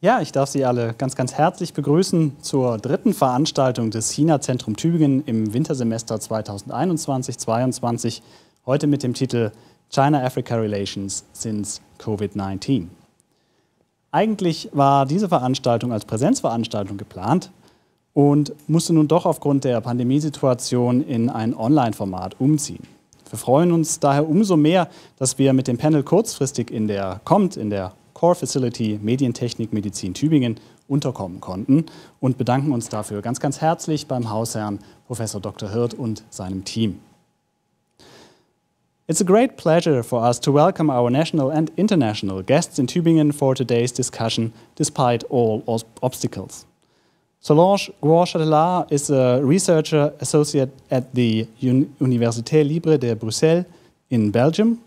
Ja, ich darf Sie alle ganz herzlich begrüßen zur dritten Veranstaltung des China-Zentrum Tübingen im Wintersemester 2021-22, heute mit dem Titel China-Africa Relations since COVID-19. Eigentlich war diese Veranstaltung als Präsenzveranstaltung geplant und musste nun doch aufgrund der Pandemiesituation in ein Online-Format umziehen. Wir freuen uns daher umso mehr, dass wir mit dem Panel kurzfristig in der Core Facility Medientechnik Medizin Tübingen unterkommen konnten und bedanken uns dafür ganz herzlich beim Hausherrn Professor Dr. Hirt und seinem Team. It's a great pleasure for us to welcome our national and international guests in Tübingen for today's discussion, despite all obstacles. Solange Guo Chaterlard is a researcher associate at the Université Libre de Bruxelles in Belgium.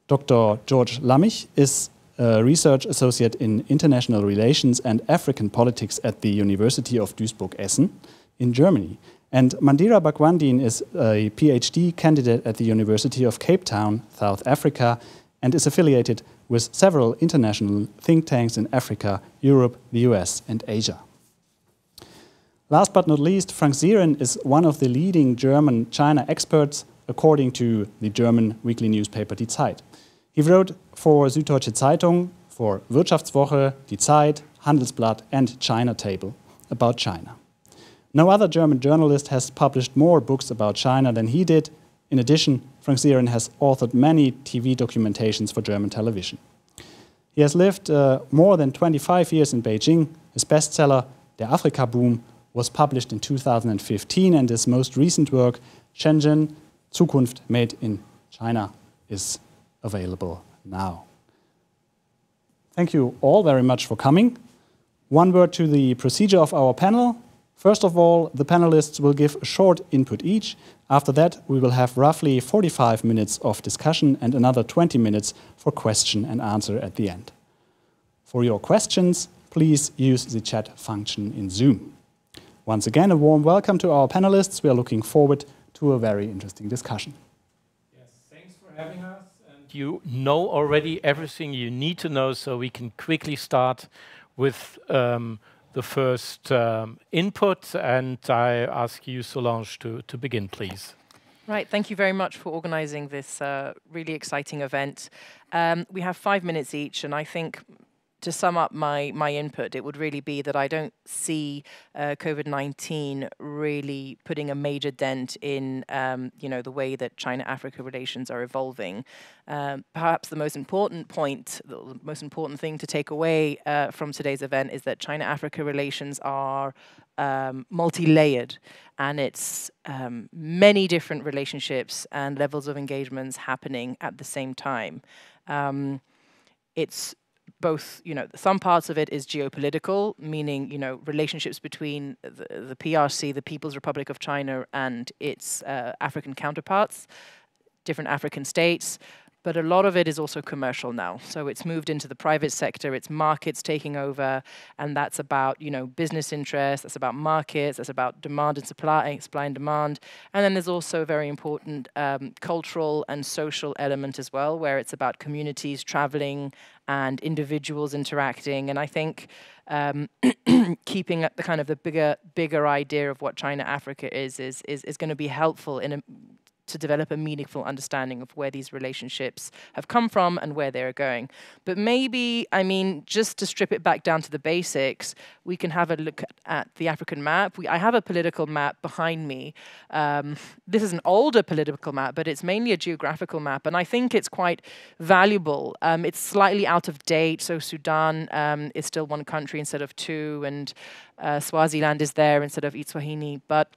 Dr. Georg Lammich is a research associate in international relations and African politics at the University of Duisburg-Essen in Germany. And Mandira Bagwandeen is a PhD candidate at the University of Cape Town, South Africa, and is affiliated with several international think tanks in Africa, Europe, the US, and Asia. Last but not least, Frank Sieren is one of the leading German China experts, according to the German weekly newspaper Die Zeit. He wrote for Süddeutsche Zeitung, for Wirtschaftswoche, Die Zeit, Handelsblatt, and China Table about China. No other German journalist has published more books about China than he did. In addition, Frank Sieren has authored many TV documentations for German television. He has lived more than 25 years in Beijing. His bestseller, Der Afrika-Boom, was published in 2015, and his most recent work, Shenzhen, Zukunft Made in China, is available now. Thank you all very much for coming. One word to the procedure of our panel. First of all, the panelists will give a short input each. After that, we will have roughly 45 minutes of discussion and another 20 minutes for question and answer at the end. For your questions, please use the chat function in Zoom. Once again, a warm welcome to our panelists. We are looking forward to a very interesting discussion. Yes, thanks for having us. And you know already everything you need to know, so we can quickly start with the first input. And I ask you, Solange, to begin, please. Right, thank you very much for organizing this really exciting event. We have 5 minutes each, and I think to sum up my input, it would really be that I don't see COVID-19 really putting a major dent in the way that China-Africa relations are evolving. Perhaps the most important point, the most important thing to take away from today's event is that China-Africa relations are multi-layered, and it's many different relationships and levels of engagements happening at the same time. It's both, some parts of it is geopolitical, meaning, relationships between the PRC, the People's Republic of China, and its African counterparts, different African states. But a lot of it is also commercial now. So it's moved into the private sector, it's markets taking over, and that's about, business interests, that's about markets, that's about demand and supply and demand. And then there's also a very important cultural and social element as well, where it's about communities traveling and individuals interacting. And I think keeping at the kind of the bigger idea of what China-Africa is going to be helpful to develop a meaningful understanding of where these relationships have come from and where they're going. But maybe, just to strip it back down to the basics, we can have a look at the African map. I have a political map behind me. This is an older political map, but it's mainly a geographical map, and I think it's quite valuable. It's slightly out of date, so Sudan is still one country instead of two, and Swaziland is there instead of Eswatini, but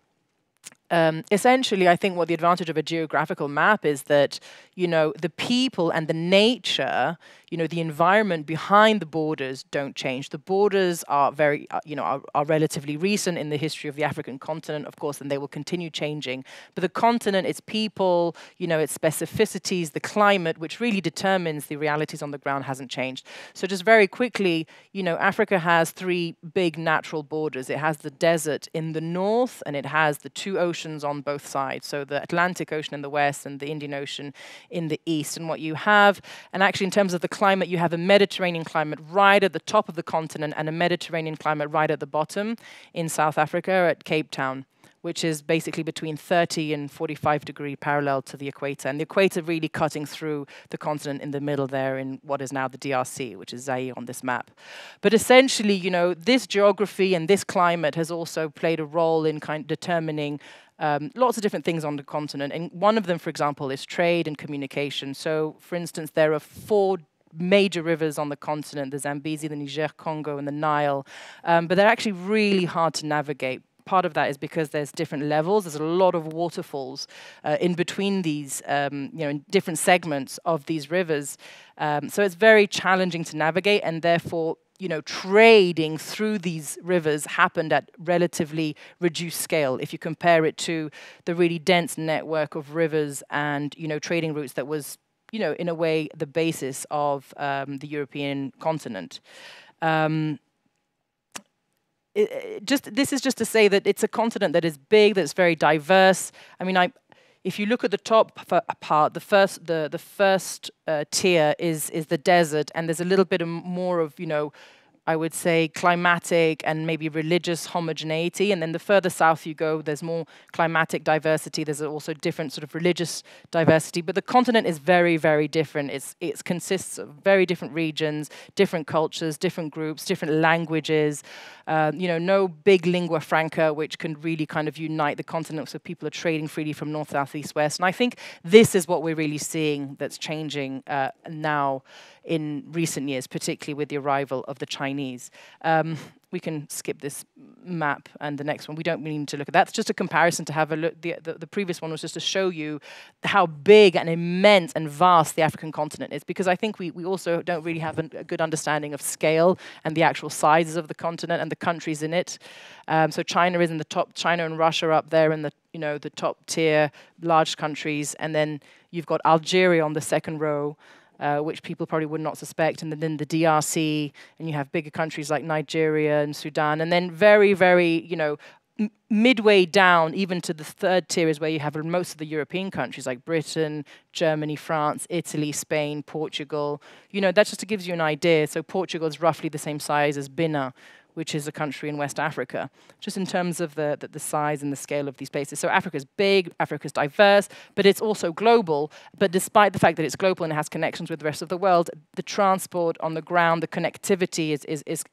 essentially, I think what the advantage of a geographical map is that, the people and the nature, the environment behind the borders don't change. The borders are very, are relatively recent in the history of the African continent, of course, and they will continue changing. But the continent, its people, its specificities, the climate, which really determines the realities on the ground, hasn't changed. So just very quickly, Africa has 3 big natural borders. It has the desert in the north, and it has the 2 oceans oceans on both sides. So the Atlantic Ocean in the west and the Indian Ocean in the east. And what you have, and actually in terms of the climate, you have a Mediterranean climate right at the top of the continent and a Mediterranean climate right at the bottom in South Africa at Cape Town, which is basically between 30 and 45 degree parallel to the equator. And the equator really cutting through the continent in the middle there in what is now the DRC, which is Zaire on this map. But essentially, you know, this geography and this climate has also played a role in kind of determining lots of different things on the continent. And one of them, for example, is trade and communication. So, for instance, there are 4 major rivers on the continent, the Zambezi, the Niger, Congo, and the Nile. But they're actually really hard to navigate. Part of that is because there's different levels. There's a lot of waterfalls in between these, you know, in different segments of these rivers. So it's very challenging to navigate, and therefore, you know, trading through these rivers happened at relatively reduced scale. If you compare it to the really dense network of rivers and, you know, trading routes that was, you know, in a way, the basis of the European continent. This is just to say that it's a continent that is big, that's very diverse. I mean, if you look at the top part, the first tier is the desert, and there's a little bit more of, you know, I would say climatic and maybe religious homogeneity. And then the further south you go, there's more climatic diversity. There's also different sort of religious diversity. But the continent is very, very different. It consists of very different regions, different cultures, different groups, different languages. You know, no big lingua franca, which can really kind of unite the continent so people are trading freely from north, south, east, west. And I think this is what we're really seeing that's changing now in recent years, particularly with the arrival of the Chinese. We can skip this map and the next one. We don't really need to look at that. It's just a comparison to have a look. The previous one was just to show you how big and immense and vast the African continent is, because I think we also don't really have a good understanding of scale and the actual sizes of the continent and the countries in it. So China is in the top. China and Russia are up there in the, you know, the top tier large countries, and then you've got Algeria on the second row. Which people probably would not suspect, and then the DRC, and you have bigger countries like Nigeria and Sudan, and then very, very, you know, midway down, even to the third tier is where you have most of the European countries like Britain, Germany, France, Italy, Spain, Portugal. You know, that's just to give you an idea. So Portugal is roughly the same size as Benin, which is a country in West Africa, just in terms of the size and the scale of these places. So Africa's big, Africa's diverse, but it's also global. But despite the fact that it's global and it has connections with the rest of the world, the transport on the ground, the connectivity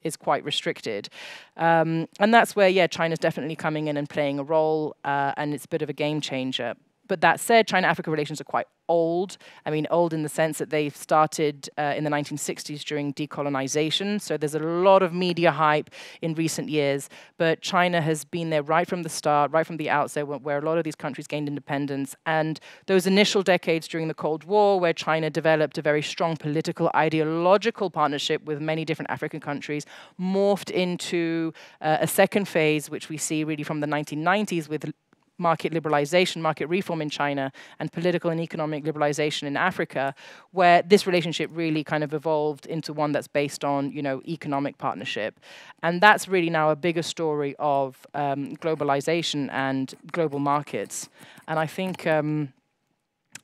is quite restricted. And that's where, yeah, China's definitely coming in and playing a role, and it's a bit of a game changer. But that said, China-Africa relations are quite old. I mean, old in the sense that they started in the 1960s during decolonization. So there's a lot of media hype in recent years. But China has been there right from the start, right from the outset, where a lot of these countries gained independence. And those initial decades during the Cold War, where China developed a very strong political, ideological partnership with many different African countries, morphed into a second phase, which we see really from the 1990s with market liberalization, market reform in China, and political and economic liberalization in Africa, where this relationship really kind of evolved into one that's based on, you know, economic partnership. And that's really now a bigger story of globalization and global markets. And I think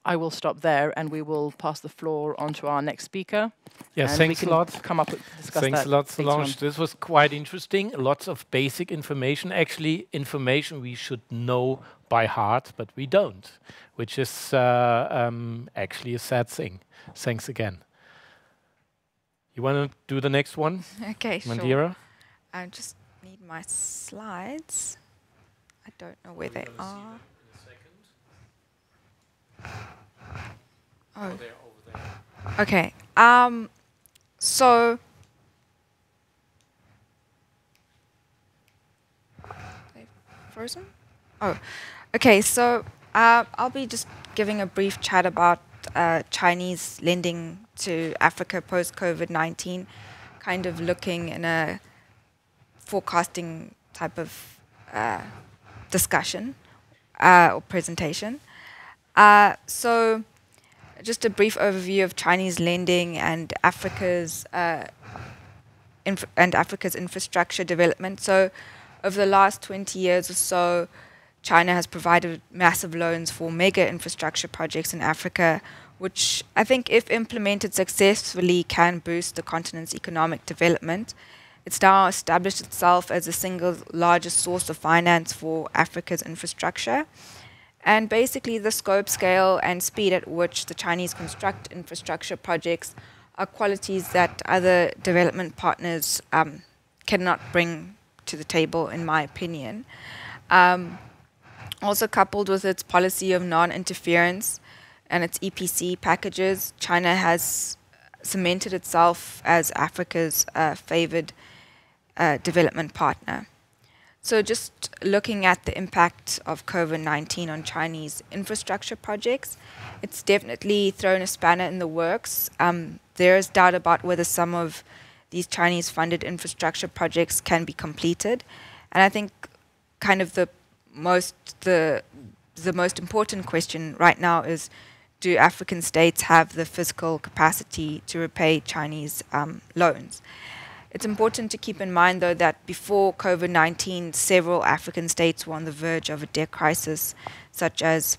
I will stop there, and we will pass the floor on to our next speaker. Yeah, thanks a lot. Come up with discuss thanks that a lot, Solange. This was quite interesting. Lots of basic information, actually information we should know by heart, but we don't, which is actually a sad thing. Thanks again. You want to do the next one? Okay, Mandira? sure. I just need my slides. I don't know where they are. Oh. They're over there. Okay. So they've frozen? Oh. Okay, so I'll be just giving a brief chat about Chinese lending to Africa post-COVID-19, kind of looking in a forecasting type of discussion or presentation. So just a brief overview of Chinese lending and Africa's infrastructure development. So over the last 20 years or so, China has provided massive loans for mega infrastructure projects in Africa, which I think, if implemented successfully, can boost the continent's economic development. It's now established itself as the single largest source of finance for Africa's infrastructure. And basically, the scope, scale, and speed at which the Chinese construct infrastructure projects are qualities that other development partners cannot bring to the table, in my opinion. Also, coupled with its policy of non-interference and its EPC packages, China has cemented itself as Africa's favored development partner. So just looking at the impact of COVID-19 on Chinese infrastructure projects, it's definitely thrown a spanner in the works. There is doubt about whether some of these Chinese-funded infrastructure projects can be completed. And I think kind of the most important question right now is, do African states have the fiscal capacity to repay Chinese loans? It's important to keep in mind, though, that before COVID-19, several African states were on the verge of a debt crisis, such as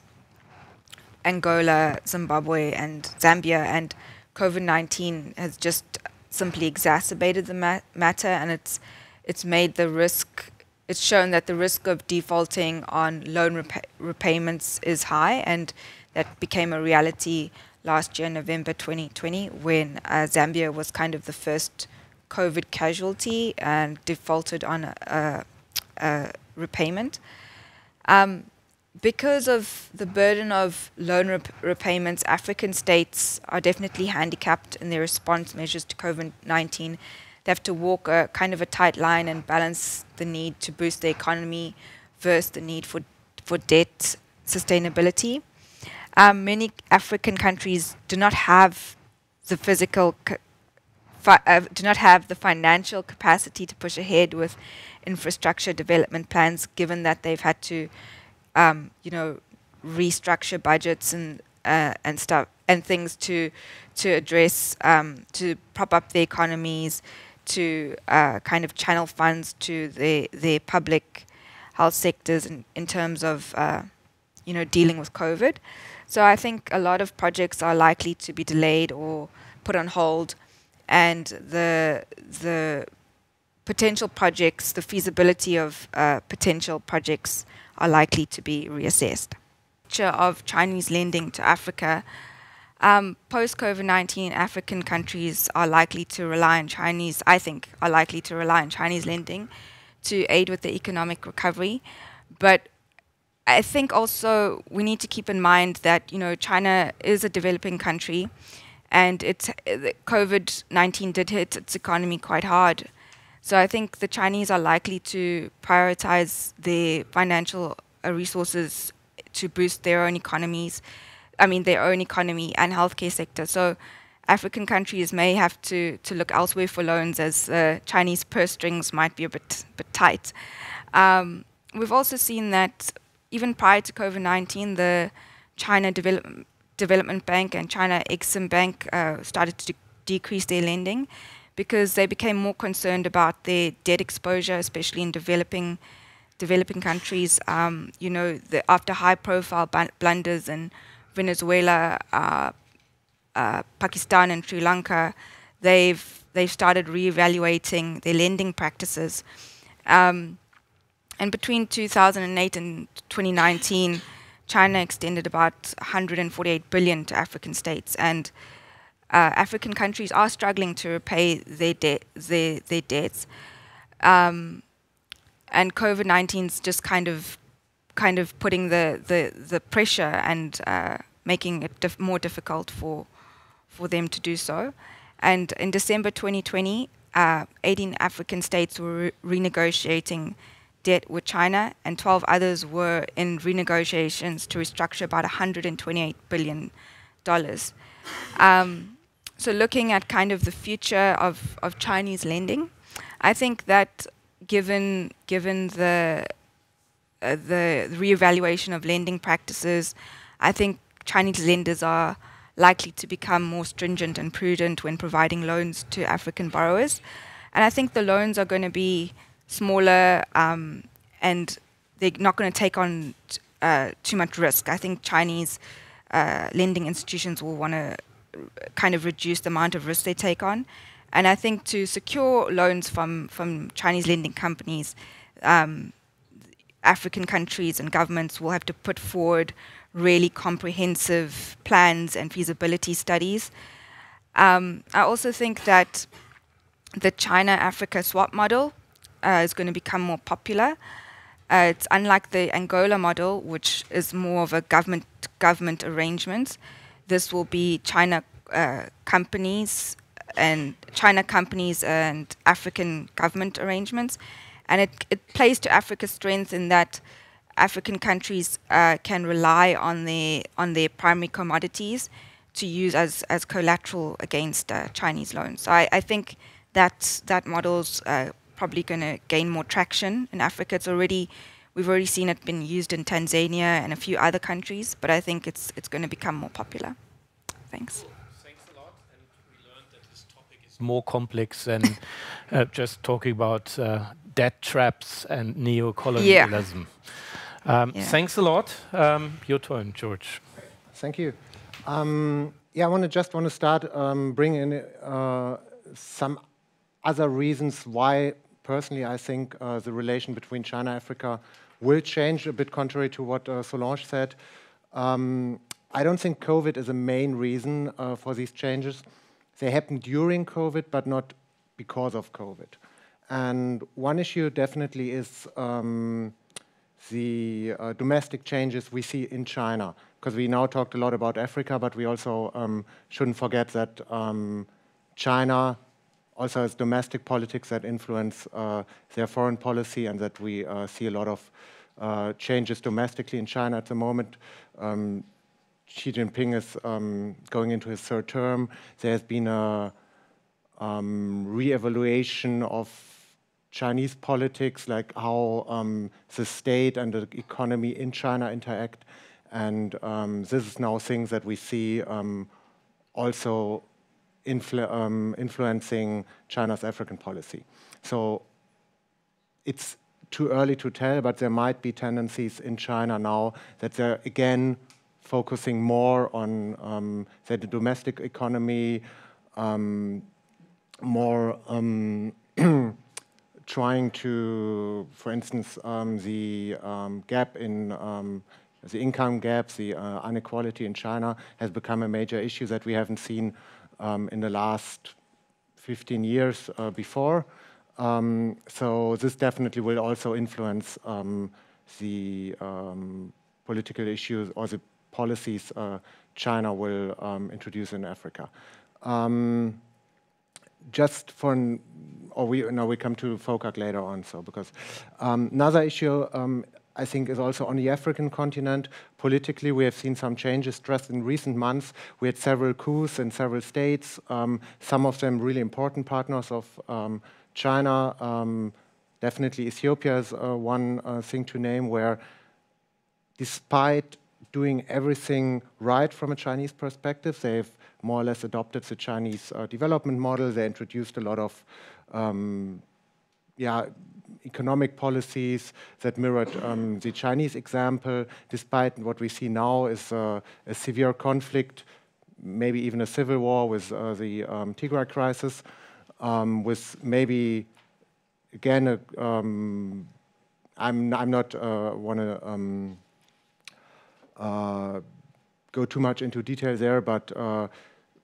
Angola, Zimbabwe, and Zambia. And COVID-19 has just simply exacerbated the matter, and it's made the risk. It's shown that the risk of defaulting on loan repayments is high, and that became a reality last year, November 2020, when Zambia was kind of the first COVID casualty and defaulted on a repayment. Because of the burden of loan repayments, African states are definitely handicapped in their response measures to COVID-19. They have to walk a kind of a tight line and balance the need to boost the economy versus the need for debt sustainability. Many African countries do not have the financial capacity to push ahead with infrastructure development plans, given that they've had to, restructure budgets and stuff and things to address to prop up their economies, to kind of channel funds to their public health sectors in terms of dealing with COVID. So I think a lot of projects are likely to be delayed or put on hold, and the potential projects, the feasibility of potential projects are likely to be reassessed. Of Chinese lending to Africa. Post-COVID-19, African countries are likely to rely on Chinese lending to aid with the economic recovery. But I think also we need to keep in mind that, China is a developing country, and COVID-19 did hit its economy quite hard. So I think the Chinese are likely to prioritize their financial resources to boost their own economy and healthcare sector. So African countries may have to look elsewhere for loans, as Chinese purse strings might be a bit tight. We've also seen that even prior to COVID-19, the China Development Bank and China Exim Bank started to decrease their lending because they became more concerned about their debt exposure, especially in developing countries. After high-profile blunders in Venezuela, Pakistan, and Sri Lanka, they've started reevaluating their lending practices. And between 2008 and 2019, China extended about 148 billion to African states, and African countries are struggling to repay their debts. And COVID-19's just kind of putting the pressure and making it more difficult for them to do so. And in December 2020, 18 African states were renegotiating debt with China, and 12 others were in renegotiations to restructure about $128 billion. So looking at kind of the future of Chinese lending, I think that given the reevaluation of lending practices, I think Chinese lenders are likely to become more stringent and prudent when providing loans to African borrowers. And I think the loans are going to be smaller and they're not going to take on too much risk. I think Chinese lending institutions will want to kind of reduce the amount of risk they take on. And I think to secure loans from Chinese lending companies, African countries and governments will have to put forward really comprehensive plans and feasibility studies. I also think that the China-Africa swap model is going to become more popular. It's unlike the Angola model, which is more of a government arrangement. This will be China companies and African government arrangements. And it plays to Africa's strength in that African countries can rely on their primary commodities to use as collateral against Chinese loans. So I think that model's probably going to gain more traction in Africa. We've already seen it been used in Tanzania and a few other countries, but I think it's going to become more popular. Thanks. Thanks a lot, and we learned that this topic is more complex than just talking about debt traps and neocolonialism. Thanks a lot. Your turn, George. Thank you. I just want to start bring in some other reasons why, personally, I think the relation between China-Africa will change a bit, contrary to what Solange said. I don't think COVID is a main reason for these changes. They happen during COVID, but not because of COVID. And one issue definitely is the domestic changes we see in China, because we now talked a lot about Africa, but we also shouldn't forget that China also has domestic politics that influence their foreign policy, and that we see a lot of changes domestically in China at the moment. Xi Jinping is going into his third term. There has been a re-evaluation of Chinese politics, like how the state and the economy in China interact. And this is now things that we see also influencing China's African policy. So it's too early to tell, but there might be tendencies in China now that they're again focusing more on say the domestic economy, more trying to, for instance, the gap in the income gaps, the inequality in China has become a major issue that we haven't seen in the last 15 years before. So this definitely will also influence the political issues or the policies China will introduce in Africa. Just for, we come to FOCAC later on. So because another issue I think is also on the African continent. Politically, we have seen some changes just in recent months. We had several coups in several states, some of them really important partners of China. Definitely Ethiopia is one thing to name, where despite doing everything right from a Chinese perspective, they've more or less adopted the Chinese development model. They introduced a lot of economic policies that mirrored the Chinese example, despite what we see now is a severe conflict, maybe even a civil war with the Tigray crisis, with maybe, again, I'm not want to go too much into detail there, but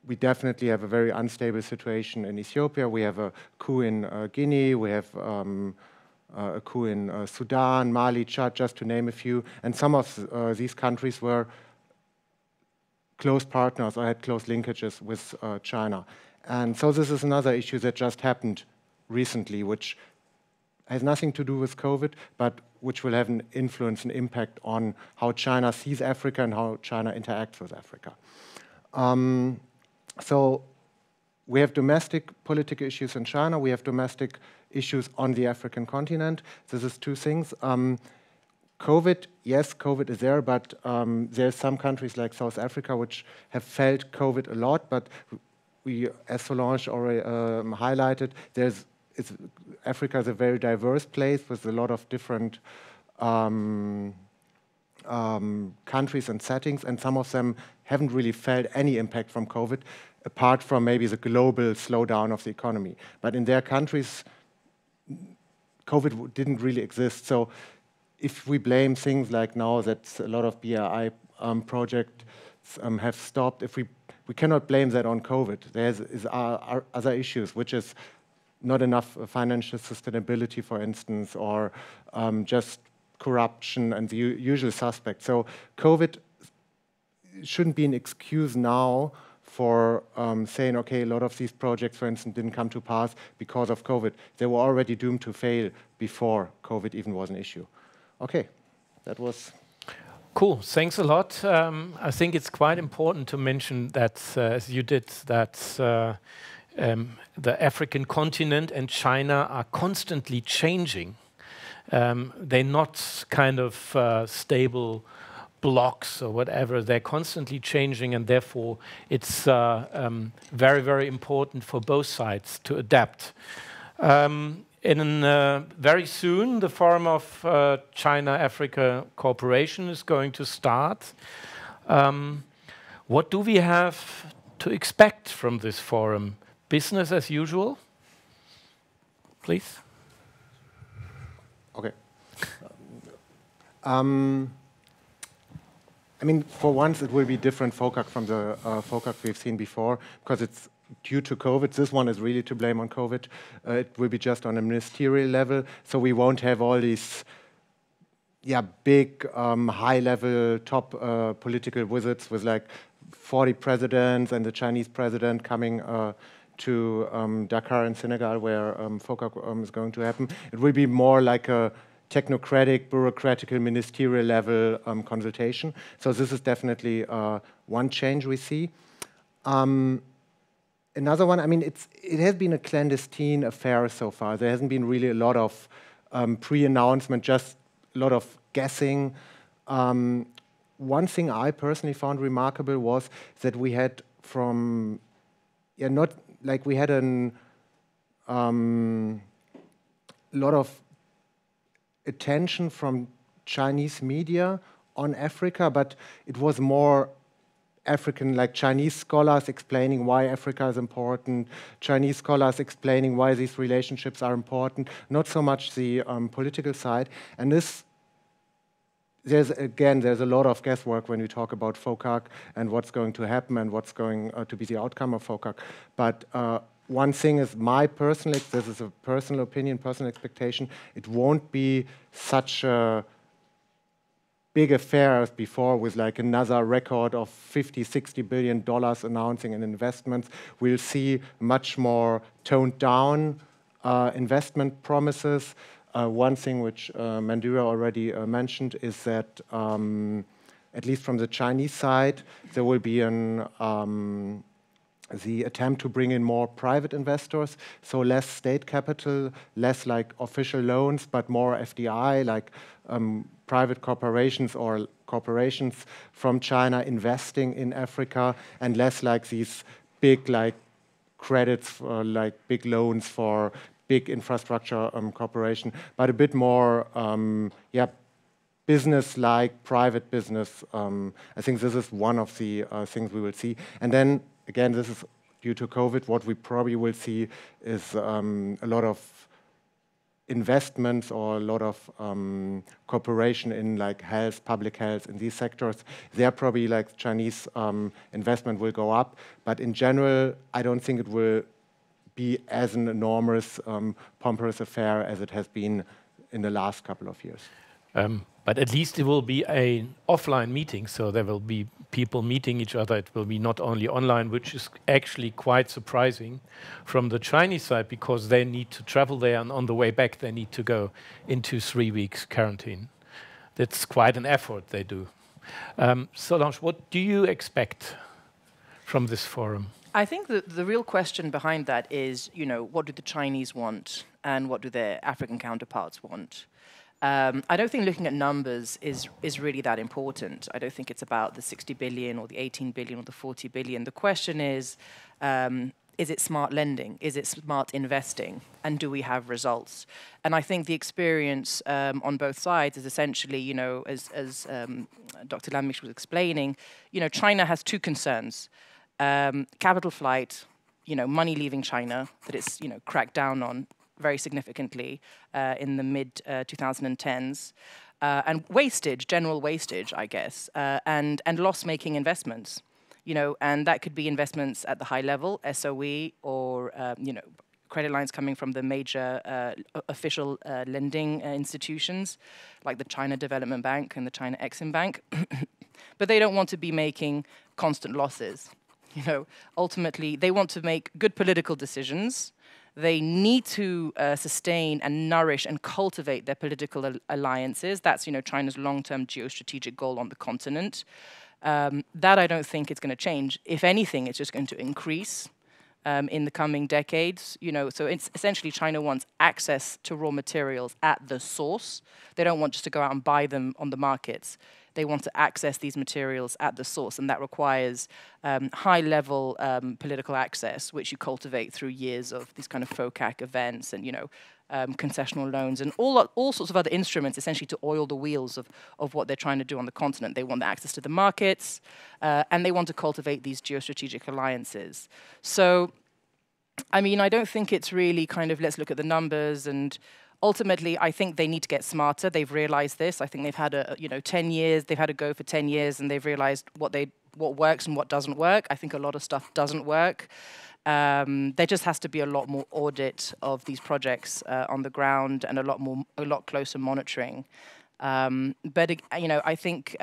we definitely have a very unstable situation in Ethiopia. We have a coup in Guinea. We have a coup in Sudan, Mali, Chad, just to name a few. And some of these countries were close partners or had close linkages with China. And so this is another issue that just happened recently, which has nothing to do with COVID, but which will have an influence and impact on how China sees Africa and how China interacts with Africa. So we have domestic political issues in China. We have domestic issues on the African continent. This is two things. COVID, yes, COVID is there, but there's some countries like South Africa which have felt COVID a lot, but we, as Solange already highlighted, Africa is a very diverse place with a lot of different countries and settings, and some of them haven't really felt any impact from COVID, apart from maybe the global slowdown of the economy. But in their countries, COVID didn't really exist. So if we blame things like now that a lot of BRI projects have stopped, we cannot blame that on COVID. There are other issues, which is not enough financial sustainability, for instance, or just corruption and the usual suspects. So COVID shouldn't be an excuse now for saying, okay, a lot of these projects, for instance, didn't come to pass because of COVID. They were already doomed to fail before COVID even was an issue. Okay, that was... Cool, thanks a lot. I think it's quite important to mention that, as you did, that the African continent and China are constantly changing. They're not kind of stable blocks or whatever. They're constantly changing, and therefore it's very, very important for both sides to adapt. Very soon, the Forum of China-Africa Cooperation is going to start. What do we have to expect from this forum? Business as usual? Please. Okay. I mean, for once, it will be different FOCAC from the FOCAC we've seen before, because it's due to COVID. This one is really to blame on COVID. It will be just on a ministerial level, so we won't have all these big, high-level, top political visits with like 40 presidents and the Chinese president coming to Dakar in Senegal, where FOCAC is going to happen. It will be more like a technocratic, bureaucratic, ministerial level consultation. So this is definitely one change we see. Another one, I mean, it has been a clandestine affair so far. There hasn't been really a lot of pre-announcement, just a lot of guessing. One thing I personally found remarkable was that we had from, not like we had a lot of attention from Chinese media on Africa, but it was more African, like Chinese scholars explaining why Africa is important, Chinese scholars explaining why these relationships are important, not so much the political side. And this, there's a lot of guesswork when you talk about FOCAC and what's going to happen and what's going to be the outcome of FOCAC. But one thing is this is a personal opinion, personal expectation, it won't be such a big affair as before with like another record of $50–60 billion announcing in investments. We'll see much more toned down investment promises. One thing which Mandira already mentioned is that at least from the Chinese side, there will be the attempt to bring in more private investors, so less state capital, less like official loans, but more FDI, like private corporations or corporations from China investing in Africa, and less like these big like credits, like big loans for big infrastructure corporation, but a bit more, business-like, private business. I think this is one of the things we will see. And then, again, this is due to COVID. What we probably will see is a lot of investments or a lot of cooperation in like health, public health, in these sectors. There probably like Chinese investment will go up, but in general, I don't think it will be as an enormous, pompous affair as it has been in the last couple of years. But at least it will be an offline meeting, so there will be people meeting each other. It will be not only online, which is actually quite surprising from the Chinese side, because they need to travel there, and on the way back they need to go into 3 weeks quarantine. That's quite an effort they do. Solange, what do you expect from this forum? I think the real question behind that is, what do the Chinese want and what do their African counterparts want? I don't think looking at numbers is really that important. I don't think it's about the 60 billion or the 18 billion or the 40 billion. The question is, is it smart lending? Is it smart investing? And do we have results? And I think the experience on both sides is essentially, you know, as Dr. Lammich was explaining, you know, China has two concerns. Capital flight, you know, money leaving China, that it's, you know, cracked down on very significantly in the mid-2010s. And wastage, general wastage, I guess, and loss-making investments. You know, and that could be investments at the high level, SOE, or, you know, credit lines coming from the major official lending institutions, like the China Development Bank and the China Exim Bank. But they don't want to be making constant losses. You know, ultimately, they want to make good political decisions. They need to sustain and nourish and cultivate their political alliances. That's, you know, China's long-term geostrategic goal on the continent. That I don't think it's going to change. If anything, it's just going to increase in the coming decades. You know, so it's essentially China wants access to raw materials at the source. They don't want just to go out and buy them on the markets. They want to access these materials at the source, and that requires high-level political access, which you cultivate through years of these kind of FOCAC events and, you know, concessional loans and all sorts of other instruments, essentially to oil the wheels of what they're trying to do on the continent. They want the access to the markets, and they want to cultivate these geostrategic alliances. So, I mean, I don't think it's really kind of, let's look at the numbers, and ultimately, I think they need to get smarter. They've realized this. I think they've had 10 years, they've had a go for 10 years, and they've realized what works and what doesn't work. I think a lot of stuff doesn't work. There just has to be a lot more audit of these projects on the ground and a lot closer monitoring. But you know, I think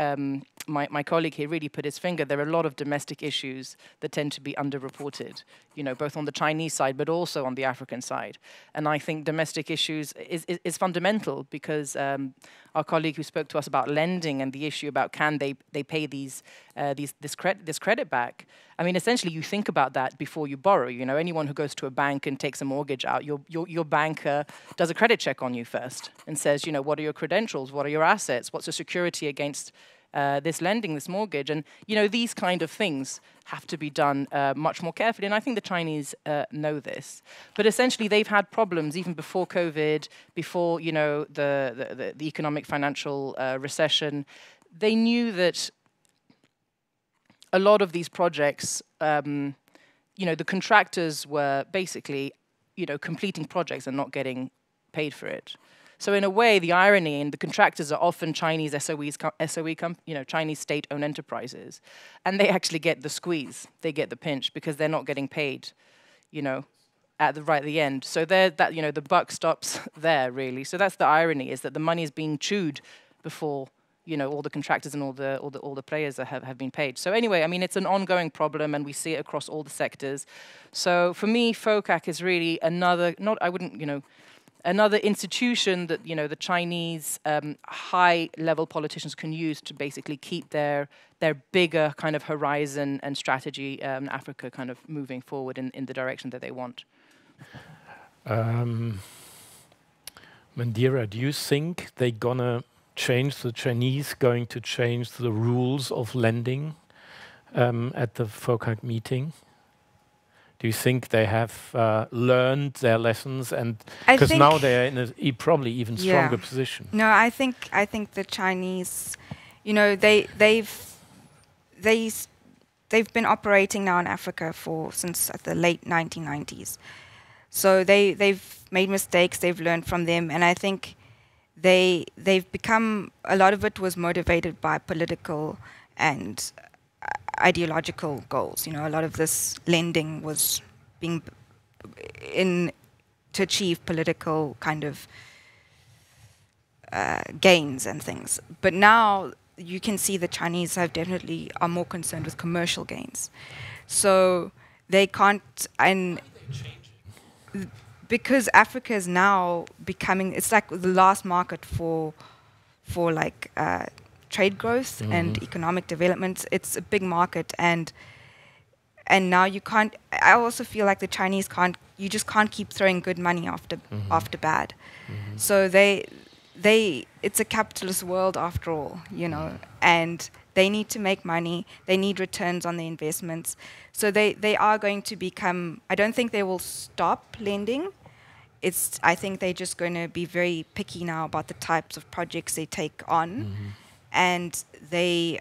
my colleague here really put his finger. There are a lot of domestic issues that tend to be underreported, you know, both on the Chinese side but also on the African side. And I think domestic issues is fundamental because our colleague who spoke to us about lending and the issue about can they pay this credit back. I mean, essentially, you think about that before you borrow. You know, anyone who goes to a bank and takes a mortgage out, your banker does a credit check on you first and says, you know, what are your credentials? What are your assets? What's your security against this lending, this mortgage? And, you know, these kind of things have to be done much more carefully. And I think the Chinese know this. But essentially, they've had problems even before COVID, before, you know, the economic financial recession. They knew that a lot of these projects, you know, the contractors were basically, you know, completing projects and not getting paid for it. So in a way, the irony, and the contractors are often Chinese you know, Chinese state-owned enterprises, and they actually get the squeeze, they get the pinch because they're not getting paid, you know, at the end. So you know, the buck stops there really. So that's the irony, is that the money is being chewed before, you know, all the contractors and all the players have been paid. So anyway, I mean, it's an ongoing problem, and we see it across all the sectors. So for me, FOCAC is really another, another institution that, you know, the Chinese high-level politicians can use to basically keep their bigger kind of horizon and strategy in Africa kind of moving forward in the direction that they want. Mandira, do you think they're gonna change, the Chinese going to change the rules of lending at the FOCAC meeting? Do you think they have learned their lessons, and because now they're in a probably even stronger position? No, I think the Chinese, you know, they've been operating now in Africa since the late 1990s. So they've made mistakes, they've learned from them, and I think they've become, a lot of it was motivated by political and ideological goals. You know, a lot of this lending was being to achieve political kind of gains and things. But now you can see the Chinese are more concerned with commercial gains. So they can't, and because Africa is now becoming, it's like the last market for like trade growth and economic development. It's a big market, and now you can't. I also feel like the Chinese can't. You just can't keep throwing good money after bad. So it's a capitalist world after all, you know, and They need to make money. They need returns on their investments. So they are going to become, I don't think they will stop lending. I think they're just going to be very picky now about the types of projects they take on. And I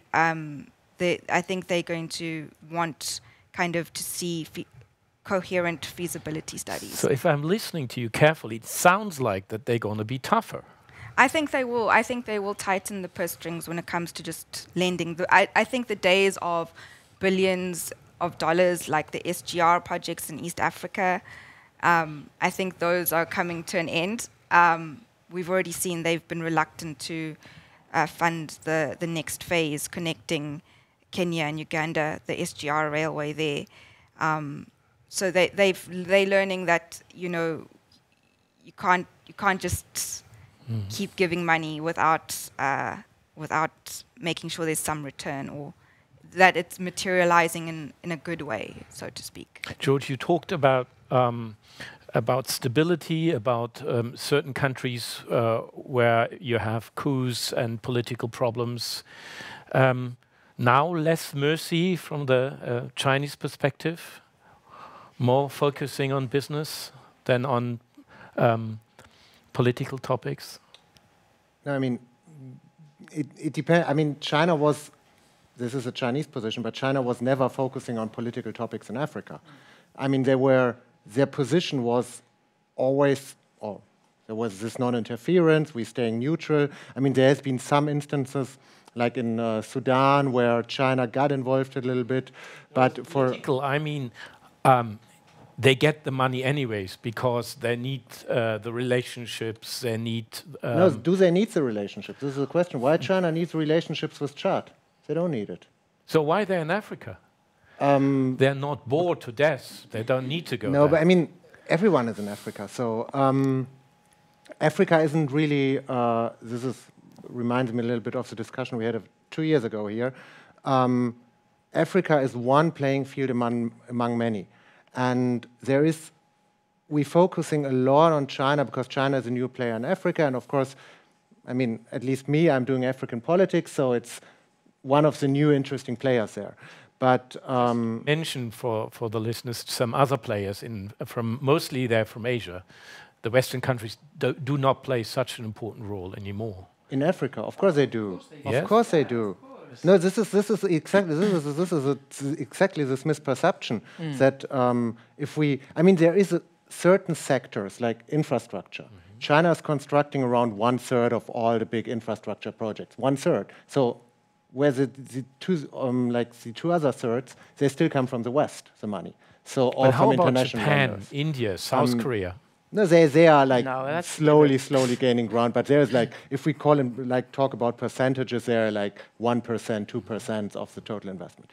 think they're going to want kind of to see coherent feasibility studies. So if I'm listening to you carefully, it sounds like that they're going to be tougher. I think they will. I think they will tighten the purse strings when it comes to just lending. I think the days of billions of dollars like the SGR projects in East Africa, I think those are coming to an end. We've already seen they've been reluctant to fund the next phase connecting Kenya and Uganda, the SGR railway there. So they're learning that you can't just keep giving money without making sure there's some return or that it's materializing in a good way, so to speak. George, you talked about stability, about certain countries where you have coups and political problems. Now less mercy from the Chinese perspective, more focusing on business than on political topics? No, I mean, it depends. I mean, China was, this is a Chinese position, but China was never focusing on political topics in Africa. I mean, their position was always, there was this non-interference, we're staying neutral. I mean, there has been some instances, like in Sudan, where China got involved a little bit, but for... I mean, they get the money anyways because they need the relationships, they need... No, do they need the relationships? This is the question. Why China needs relationships with Chad? They don't need it. So why they're in Africa? They're not bored to death. They don't need to go No, there. but I mean, everyone is in Africa. So Africa isn't really... reminds me a little bit of the discussion we had 2 years ago here. Africa is one playing field among many. And we're focusing a lot on China because China is a new player in Africa. And of course, I mean, at least me, I'm doing African politics, so it's one of the new interesting players there. But mention for the listeners some other players mostly they're from Asia. The Western countries do not play such an important role anymore. In Africa, of course they do. Of course they do. No, this is exactly this misperception that there is certain sectors like infrastructure. China is constructing around 1/3 of all the big infrastructure projects. 1/3. So where the two other thirds, they still come from the West, the money. So all from international Japan, donors. India, South Korea? No, they are like slowly gaining ground. But there's like, if we talk about percentages, they're like 1%, 2% of the total investment.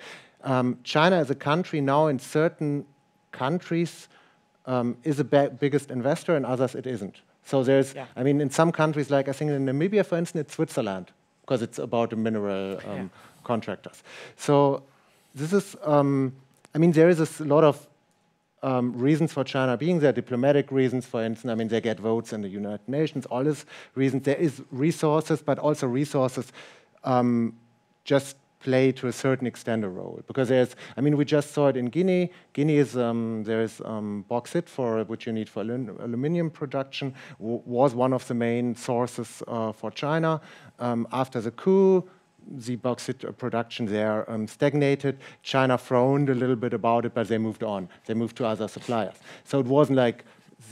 China as a country now in certain countries is the biggest investor, in others it isn't. So there's, I mean, in some countries, like I think in Namibia, for instance, it's Switzerland, because it's about the mineral contractors. So this is, I mean, there is a lot of reasons for China being there, diplomatic reasons, for instance. I mean, they get votes in the United Nations, all these reasons. There is resources, but also resources just play to a certain extent a role. Because I mean, we just saw it in Guinea. Guinea is, there's bauxite, which you need for aluminium production, was one of the main sources for China. After the coup, the bauxite production there stagnated. China frowned a little bit about it, but they moved on. They moved to other suppliers. So it wasn't like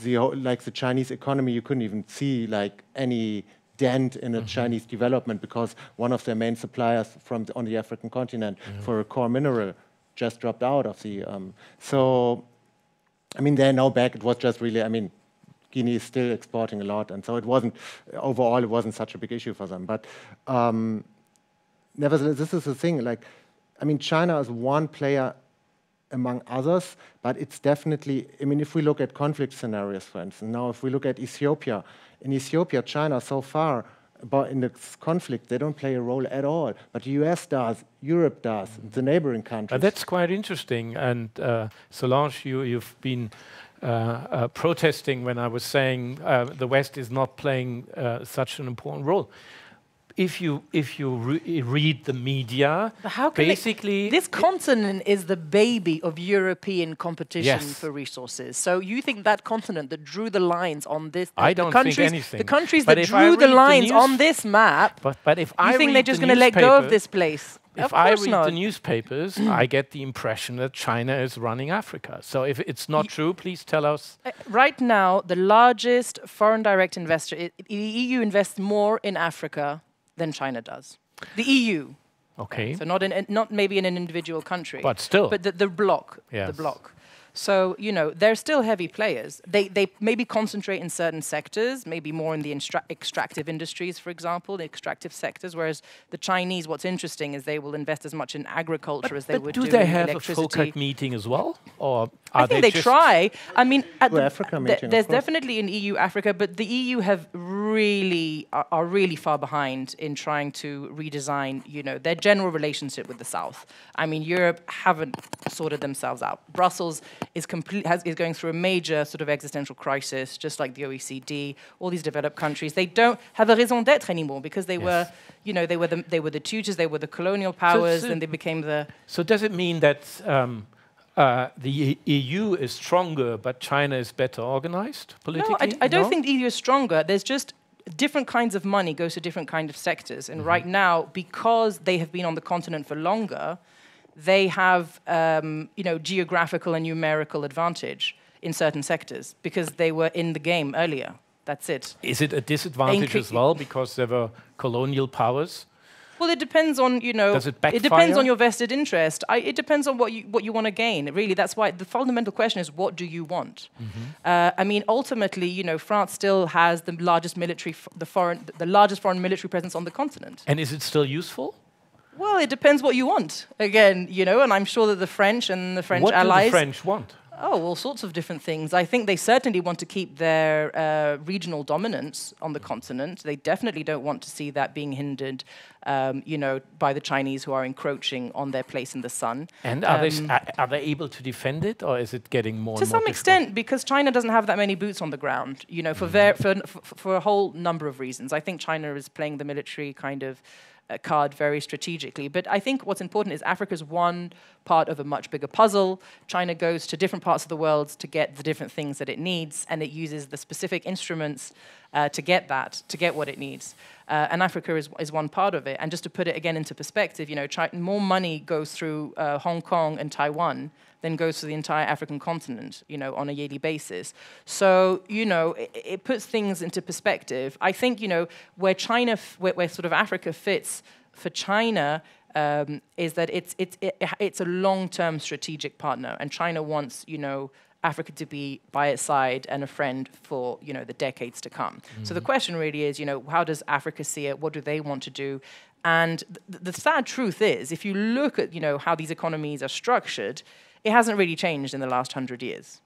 the Chinese economy, you couldn't even see like any dent in a Chinese development because one of their main suppliers on the African continent for a core mineral just dropped out of the... so, I mean, they're now back. It was just really, I mean, Guinea is still exporting a lot, and so overall, it wasn't such a big issue for them. But nevertheless, this is the thing, like, I mean, China is one player among others, but it's definitely, I mean, if we look at conflict scenarios, for instance, now if we look at Ethiopia, in Ethiopia, China so far, in this conflict, they don't play a role at all. But the US does, Europe does, the neighboring countries. That's quite interesting. And Solange, you've been protesting when I was saying the West is not playing such an important role. if you read the media, But how can basically this continent is the baby of European competition Yes. for resources. So you think that continent that drew the lines on this? I the don't countries, think anything. The countries But that if I drew the read the lines on this map. But if I You think read they're just the going to let go of newspaper- this place? If Of I course read not. the newspapers, I get the impression that China is running Africa. So if it's not true, please tell us. Right now, the largest foreign direct investor, the EU invests more in Africa than China does. The EU. Okay. So not maybe in an individual country. But still. But the bloc. Yes. The bloc. So, they're still heavy players. They maybe concentrate in certain sectors, maybe more in the extractive industries, for example, the extractive sectors, whereas the Chinese, what's interesting is they will invest as much in agriculture as they would do in do they have a electricity. FOCAC meeting as well? Or are I think they just try. I mean, at the, Africa meeting, of there's course. definitely an EU-Africa, but the EU are really far behind in trying to redesign, their general relationship with the South. I mean, Europe haven't sorted themselves out. Brussels is going through a major sort of existential crisis, just like the OECD. All these developed countries, they don't have a raison d'être anymore because they were, they were the tutors, they were the colonial powers, and they became the. So does it mean that the EU is stronger, but China is better organized politically? No, I don't think the EU is stronger. There's just different kinds of money goes to different kinds of sectors. And right now, because they have been on the continent for longer, they have, geographical and numerical advantage in certain sectors because they were in the game earlier. That's it. Is it a disadvantage as well because there were colonial powers? Well, it depends on, Does it backfire? It depends on your vested interest. It depends on what you want to gain. Really, that's why the fundamental question is, what do you want? I mean, ultimately, France still has the largest largest foreign military presence on the continent. And is it still useful? Well, it depends what you want. Again, and I'm sure that the French and the French What allies. do the French want? Oh, all sorts of different things. I think they certainly want to keep their regional dominance on the continent. They definitely don't want to see that being hindered, by the Chinese who are encroaching on their place in the sun. And are they able to defend it, or is it getting more? To some extent, because China doesn't have that many boots on the ground. For a whole number of reasons. I think China is playing the military kind of card very strategically. But I think what's important is Africa's one part of a much bigger puzzle. China goes to different parts of the world to get the different things that it needs, and it uses the specific instruments to get what it needs. And Africa is one part of it. And just to put it again into perspective, more money goes through Hong Kong and Taiwan than goes to the entire African continent, on a yearly basis. So, it puts things into perspective. I think, where where sort of Africa fits for China is that it's a long-term strategic partner, and China wants, Africa to be by its side and a friend for, the decades to come. So the question really is, how does Africa see it? What do they want to do? And the sad truth is, if you look at, how these economies are structured, it hasn't really changed in the last 100 years.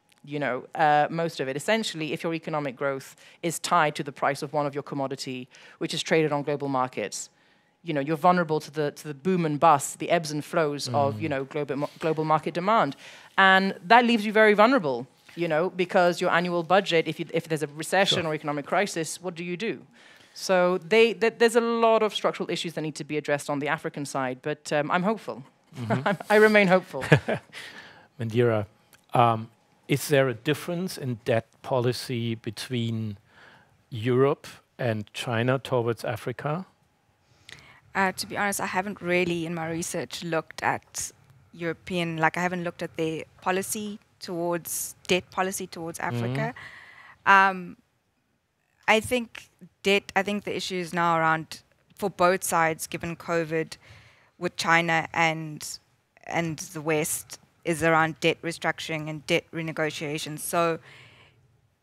Most of it. Essentially, if your economic growth is tied to the price of one of your commodity, which is traded on global markets, you're vulnerable to the boom and bust, the ebbs and flows of, global market demand. And that leaves you very vulnerable, because your annual budget, if there's a recession or economic crisis, what do you do? So there's a lot of structural issues that need to be addressed on the African side, but I'm hopeful. I remain hopeful. Mandira, is there a difference in debt policy between Europe and China towards Africa? To be honest, I haven't really, in my research, looked at European, I haven't looked at their debt policy towards Africa. I think the issue is now around, for both sides, given COVID, with China and the West, is around debt restructuring and debt renegotiation. So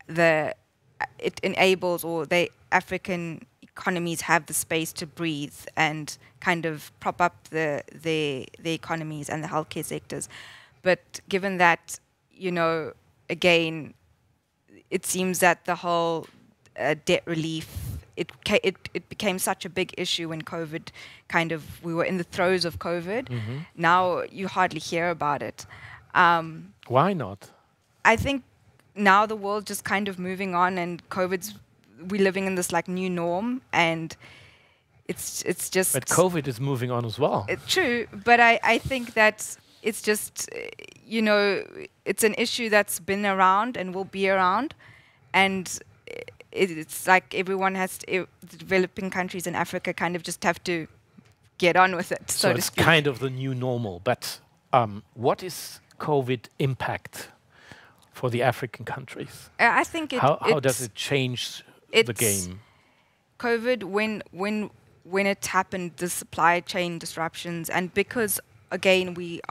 it enables, or the African economies have the space to breathe and kind of prop up the economies and the healthcare sectors. But given that, again, it seems that the whole debt relief, it became such a big issue when COVID we were in the throes of COVID. Now you hardly hear about it. Why not? I think now the world just kind of moving on, and we're living in this new norm, and it's just. But COVID is moving on as well. True, but I think that it's just, you know, it's an issue that's been around and will be around, and it's like everyone has to, the developing countries in Africa kind of just have to get on with it, so to it's speak. kind of the new normal. But what is COVID impact for the African countries? I think how does it change the game? COVID, when it happened, the supply chain disruptions, and because again we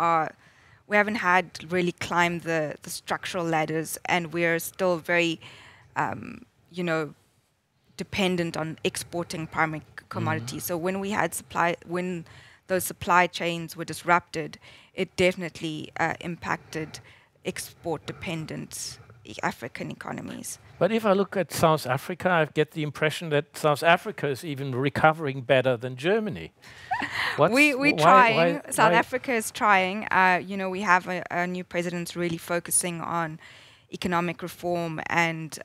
haven't had really climbed the structural ladders, and we're still very you know, dependent on exporting primary commodities. So when we had when those supply chains were disrupted, it definitely impacted export-dependent African economies. But if I look at South Africa, I get the impression that South Africa is even recovering better than Germany. We're trying. South Africa is trying. You know, we have a new president really focusing on economic reform and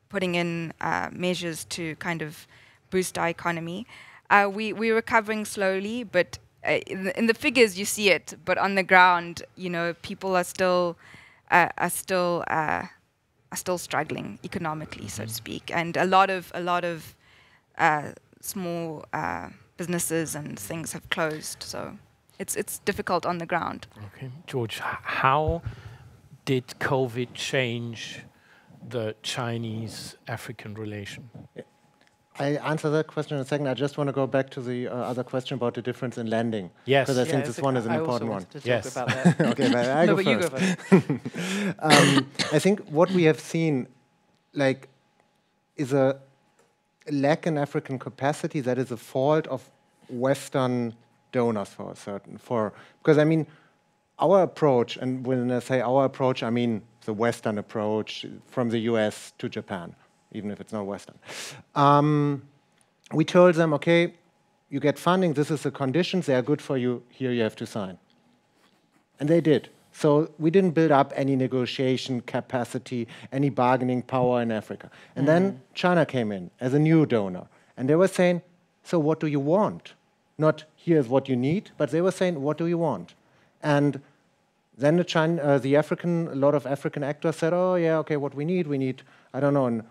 putting in measures to kind of boost our economy. We're recovering slowly, but in the figures you see it. But on the ground, you know, people are still struggling economically, so to speak, and a lot of small businesses and things have closed. So it's difficult on the ground. Okay, George, how did COVID change the Chinese-African relation? I answer that question in a second. I just want to go back to the other question about the difference in lending. Yes. Because I think this one is an important one. Yes. About that. Okay, but I go first. You go first. I think what we have seen, like, is a lack in African capacity that is a fault of Western donors because I mean, our approach, and when I say our approach, I mean the Western approach from the US to Japan, even if it's not Western. We told them, okay, you get funding, this is the conditions, they are good for you, here you have to sign. And they did. So we didn't build up any negotiation capacity, any bargaining power in Africa. And then China came in as a new donor. And they were saying, so what do you want? Not here's what you need, but they were saying, what do you want? And then a lot of African actors said, oh yeah, okay, what we need, I don't know, a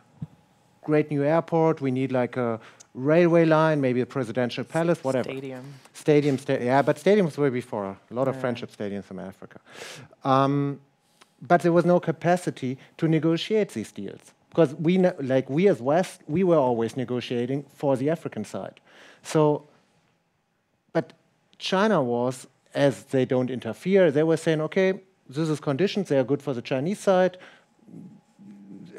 great new airport, we need like a railway line, maybe a presidential palace, whatever. Stadium. Yeah, but stadiums were before, a lot of friendship stadiums in Africa. But there was no capacity to negotiate these deals. Because we as West, we were always negotiating for the African side. So, but China was, as they don't interfere, they were saying, okay, this is conditions, they are good for the Chinese side,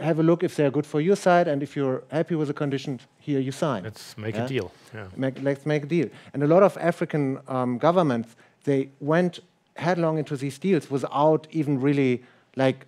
have a look if they're good for your side, and if you're happy with the conditions, here you sign. Let's make a deal. Yeah. Let's make a deal. And a lot of African governments, they went headlong into these deals without even really like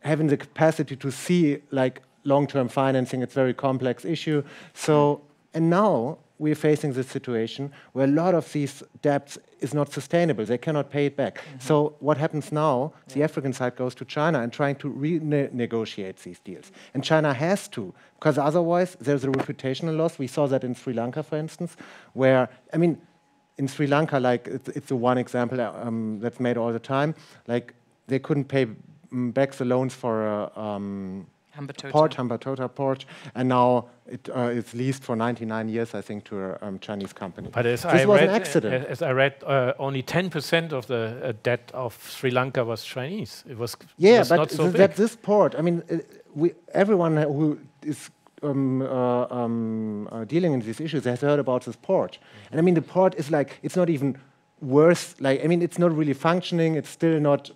having the capacity to see like long-term financing. It's a very complex issue. So, and now we're facing this situation where a lot of these debts is not sustainable. They cannot pay it back. So what happens now, the African side goes to China and trying to renegotiate these deals. And China has to, because otherwise there's a reputational loss. We saw that in Sri Lanka, for instance, where, I mean, in Sri Lanka, like, it's the one example that's made all the time. Like, they couldn't pay back the loans for Hambantota port, and now it's leased for 99 years, I think, to a Chinese company. But as this was an accident. As I read, only 10% of the debt of Sri Lanka was Chinese. It was but not so big. This port, I mean, everyone who is dealing in these issues has heard about this port. And I mean, the port is like, it's not even worse, like, I mean, it's not really functioning, it's still not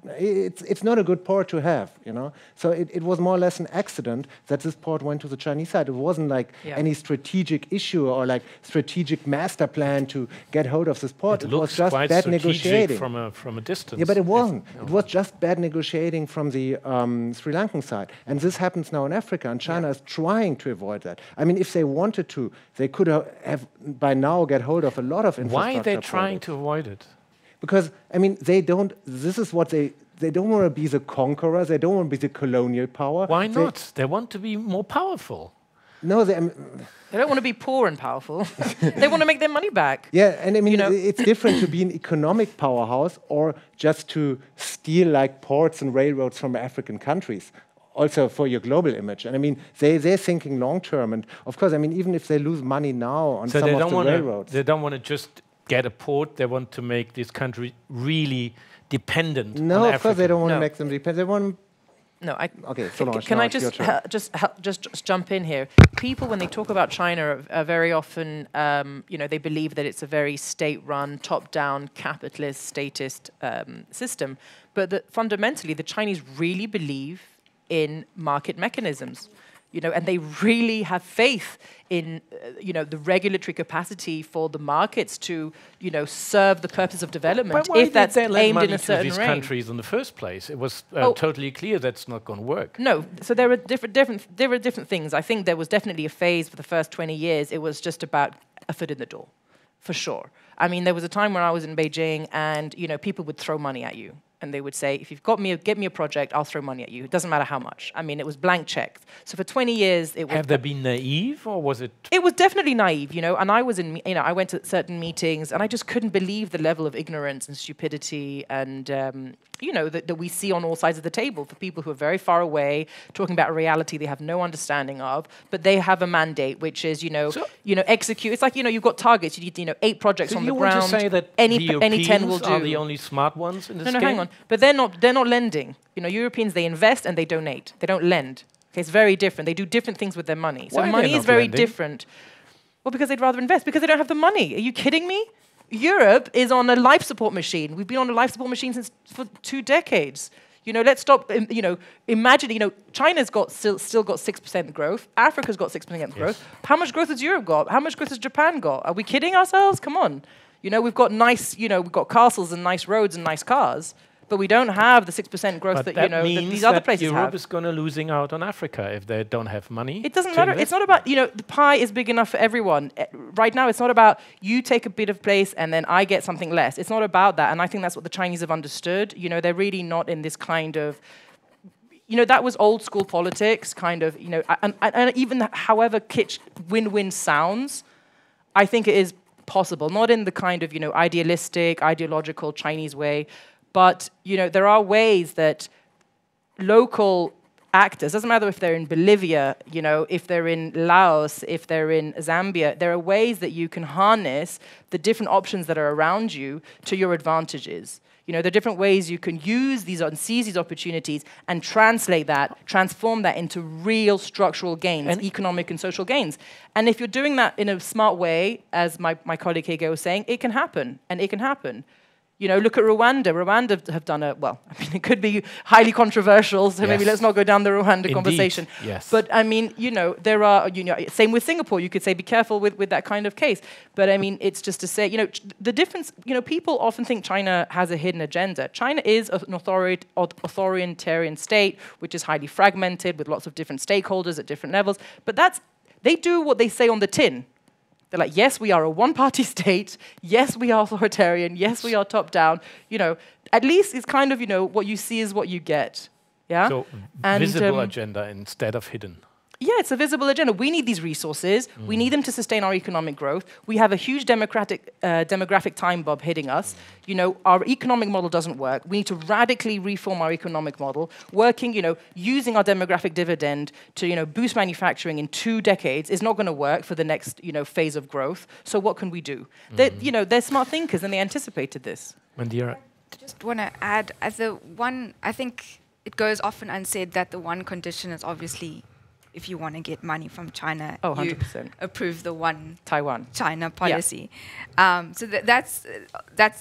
it's not a good port to have, you know. So it was more or less an accident that this port went to the Chinese side. It wasn't like any strategic issue or like strategic master plan to get hold of this port. It was just bad negotiating from a distance. Yeah, but it wasn't. It was just bad negotiating from the Sri Lankan side. And this happens now in Africa, and China is trying to avoid that. I mean, if they wanted to, they could have by now get hold of a lot of infrastructure. Why are they trying to avoid it? Because, I mean, they don't, this is what they don't want to be the conquerors, they don't want to be the colonial power. Why not? They want to be more powerful. No, They don't want to be poor and powerful. They want to make their money back. Yeah, and I mean, You know? it's different to be an economic powerhouse or just to steal like ports and railroads from African countries. Also for your global image. And I mean, they're thinking long term. And of course, I mean, even if they lose money now on some of the railroads. They don't want to just get a port. They want to make this country really dependent on No, of course they don't want to No. make them dependent. They want. No, Okay, Solange, can now I it's your just turn. just jump in here? People, when they talk about China, are very often, they believe that it's a very state-run, top-down, capitalist, statist system. But that fundamentally, the Chinese really believe in market mechanisms. And they really have faith in, the regulatory capacity for the markets to, serve the purpose of development. Why If that's did they lend aimed money in a to certain these range. countries in the first place? It was totally clear that's not going to work. No, so there are different things. I think there was definitely a phase for the first 20 years. It was just about a foot in the door, for sure. I mean, there was a time when I was in Beijing, and people would throw money at you. And they would say, if you've got get me a project, I'll throw money at you. It doesn't matter how much. I mean, it was blank checks. So for 20 years, it was... Have they been naive, or was it... It was definitely naive, And I was in, I went to certain meetings, and I just couldn't believe the level of ignorance and stupidity and, that we see on all sides of the table for people who are very far away, talking about a reality they have no understanding of, but they have a mandate, which is, execute. It's like, you've got targets. You need, 8 projects on the ground. So you want to say that any the 10 will do. are the only smart ones in this game? No, hang on. But they're not lending. Europeans, they invest and they donate. They don't lend. Okay, it's very different. They do different things with their money. So Why money they're is not very lending? different. Well, because they'd rather invest. Because they don't have the money. Are you kidding me? Europe is on a life support machine. We've been on a life support machine for 2 decades. Let's stop. Imagine. China's got still got 6% growth. Africa's got 6% growth. How much growth has Europe got? How much growth has Japan got? Are we kidding ourselves? Come on. We've got nice. We've got castles and nice roads and nice cars. But we don't have the 6% growth But that that that means these other that places Europe have. is going to losing out on Africa if they don't have money. It doesn't to matter. invest. It's not about, the pie is big enough for everyone. Right now, it's not about you take a bit of place and then I get something less. It's not about that. And I think that's what the Chinese have understood. They're really not in this kind of, that was old school politics, kind of, and even however kitsch win-win sounds, I think it is possible. Not in the kind of, idealistic, ideological Chinese way. But, there are ways that local actors, doesn't matter if they're in Bolivia, if they're in Laos, if they're in Zambia, there are ways that you can harness the different options that are around you to your advantages. There are different ways you can use these and seize these opportunities and transform that into real structural gains, and economic and social gains. And if you're doing that in a smart way, as my colleague Hege was saying, it can happen, and it can happen. Look at Rwanda. Rwanda have done it could be highly controversial, so maybe let's not go down the Rwanda conversation. Yes. But, there are, same with Singapore. You could say be careful with that kind of case. But, it's just to say, the difference, people often think China has a hidden agenda. China is an authoritarian state, which is highly fragmented with lots of different stakeholders at different levels. But they do what they say on the tin. They're like, yes, we are a one-party state. Yes, we are authoritarian. Yes, we are top-down. At least it's kind of, what you see is what you get. Yeah. So visible agenda instead of hidden. Yeah, it's a visible agenda. We need these resources. We need them to sustain our economic growth. We have a huge demographic time bomb hitting us. Our economic model doesn't work. We need to radically reform our economic model, working, using our demographic dividend to, boost manufacturing in 2 decades is not going to work for the next, phase of growth. So what can we do? They're smart thinkers, and they anticipated this. Mandira. I just want to add, I think it goes often unsaid that the one condition is obviously, if you want to get money from China, you 100%. approve the one Taiwan China policy. Yeah. So that's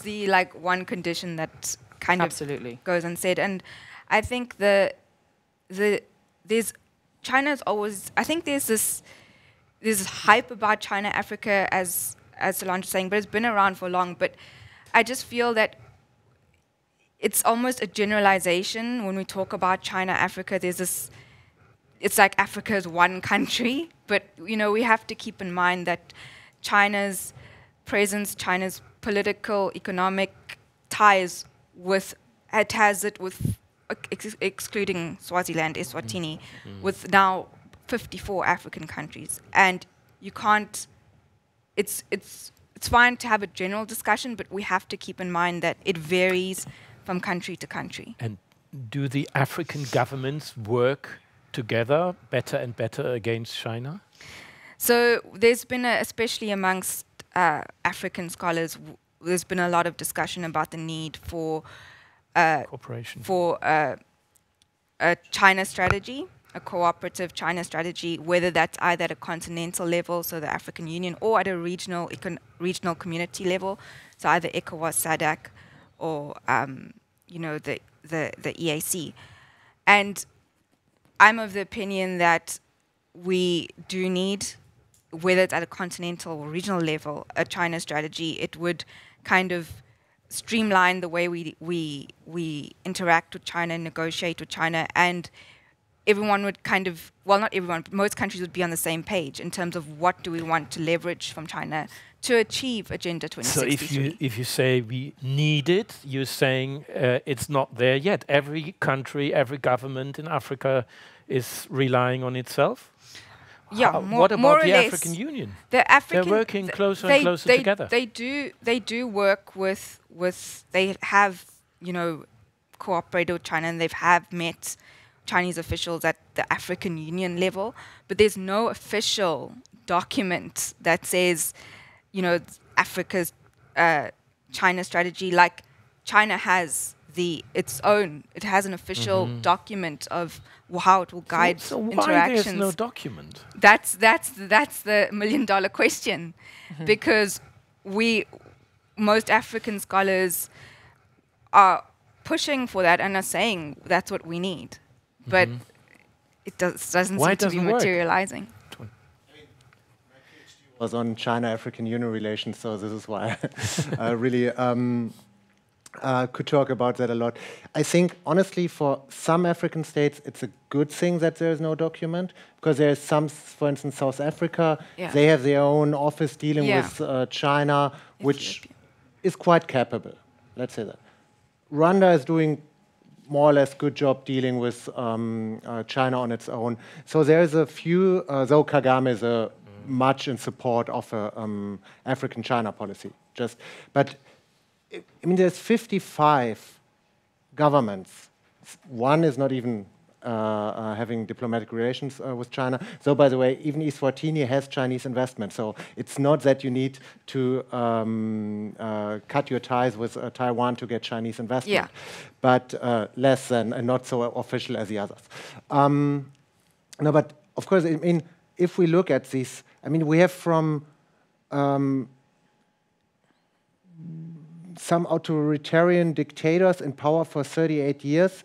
the one condition that kind Absolutely. of goes unsaid. And I think China's always, I think there's this hype about ChinaAfrica, as Solange was saying, but it's been around for long. But I just feel that it's almost a generalization when we talk about ChinaAfrica. There's this. It's like Africa is one country, but we have to keep in mind that China's presence, China's political, economic ties has it with excluding Swaziland, Eswatini, with now 54 African countries, and you can't. It's fine to have a general discussion, but we have to keep in mind that it varies from country to country. And do the African governments work together better and better against China? So there's been, especially amongst African scholars, there's been a lot of discussion about the need for cooperation, for a China strategy, a cooperative China strategy, whether that's either at a continental level, so the African Union, or at a regional community level, so either ECOWAS, SADC, or you know, the EAC. And I'm of the opinion that we do need, whether it's at a continental or regional level, a China strategy. It would kind of streamline the way we interact with China and negotiate with China, and everyone would kind of, well, not everyone, but most countries would be on the same page in terms of what do we want to leverage from China to achieve Agenda 2063. So if you say we need it, you're saying it's not there yet. Every country, every government in Africa is relying on itself? Yeah, what about the African Union? They're working closer and closer together. They do work with they have, you know, cooperated with China, and have met Chinese officials at the African Union level, but there's no official document that says, you know, Africa's China strategy. Like China has its own. It has an official document of how it will guide interactions. Why there's no document? That's the million-dollar question, because most African scholars are pushing for that and are saying that's what we need, but it doesn't seem to be materializing. Was on China-African Union relations, so this is why I really could talk about that a lot. I think, honestly, for some African states, it's a good thing that there is no document, because there is some, for instance, South Africa, they have their own office dealing with China, which is quite capable, let's say that. Rwanda is doing more or less good job dealing with China on its own. So there's a few, though Kagame is much in support of a African China policy. But I mean, there's 55 governments. One is not even having diplomatic relations with China. So, by the way, even Eswatini has Chinese investment. So it's not that you need to cut your ties with Taiwan to get Chinese investment, but less than and not so official as the others. No, but of course, I mean, if we look at these, I mean, we have from some authoritarian dictators in power for 38 years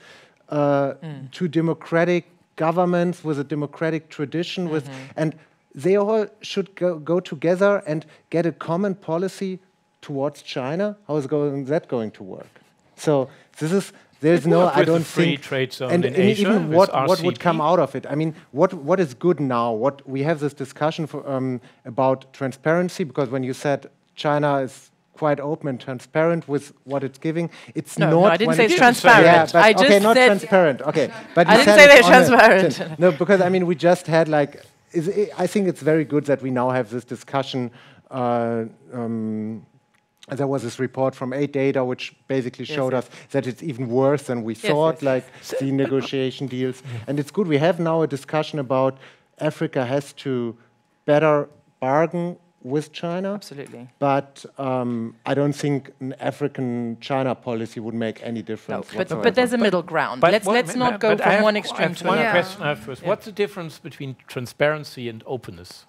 to democratic governments with a democratic tradition, and they all should go together and get a common policy towards China. How is that going to work? So this is, there's no, I don't think, trade zone and in Asia, even what would come out of it. I mean, what is good now? What we have this discussion for, about transparency, because when you said China is quite open and transparent with what it's giving, it's not. No, I didn't say it's transparent. Yeah, but I just okay, not said transparent. Okay, but I didn't say they're transparent. No, because I mean, we just had like. I think it's very good that we now have this discussion. There was this report from 8Data which basically showed us that it's even worse than we thought, like the negotiation deals. And it's good. We have now a discussion about Africa has to better bargain with China. Absolutely. But I don't think an African-China policy would make any difference whatsoever. But there's a middle ground. Let's not go from one extreme to another. One question I have first. What's the difference between transparency and openness?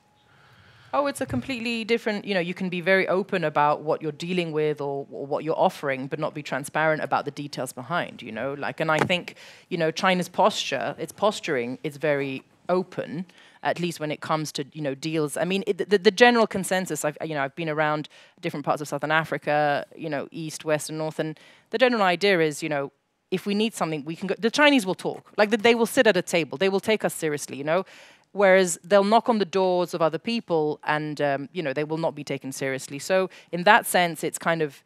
Oh, it's a completely different, you know, you can be very open about what you're dealing with or what you're offering, but not be transparent about the details behind, you know, like, and I think, you know, China's posture, its posturing is very open, at least when it comes to, you know, deals. I mean, the general consensus, I've been around different parts of Southern Africa, you know, East, West, and North, and the general idea is, you know, if we need something, we can go, the Chinese will talk, like they will sit at a table, they will take us seriously, you know, whereas they'll knock on the doors of other people and, you know, they will not be taken seriously. So in that sense, it's kind of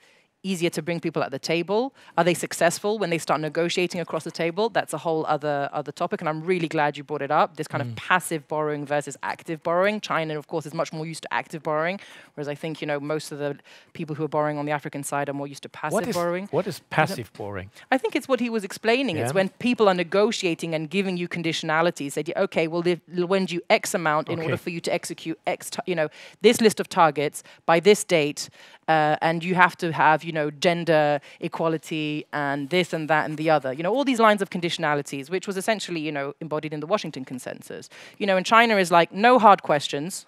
easier to bring people at the table? Are they successful when they start negotiating across the table? That's a whole other topic, and I'm really glad you brought it up, this kind of passive borrowing versus active borrowing. China, of course, is much more used to active borrowing, whereas I think, most of the people who are borrowing on the African side are more used to passive borrowing. What is passive borrowing? I think it's what he was explaining. It's when people are negotiating and giving you conditionalities. They say, okay, we'll lend you X amount in order for you to execute X, this list of targets by this date, and you have to have, gender equality and this and that and the other. All these lines of conditionalities, which was essentially, embodied in the Washington Consensus. And China is like, no hard questions.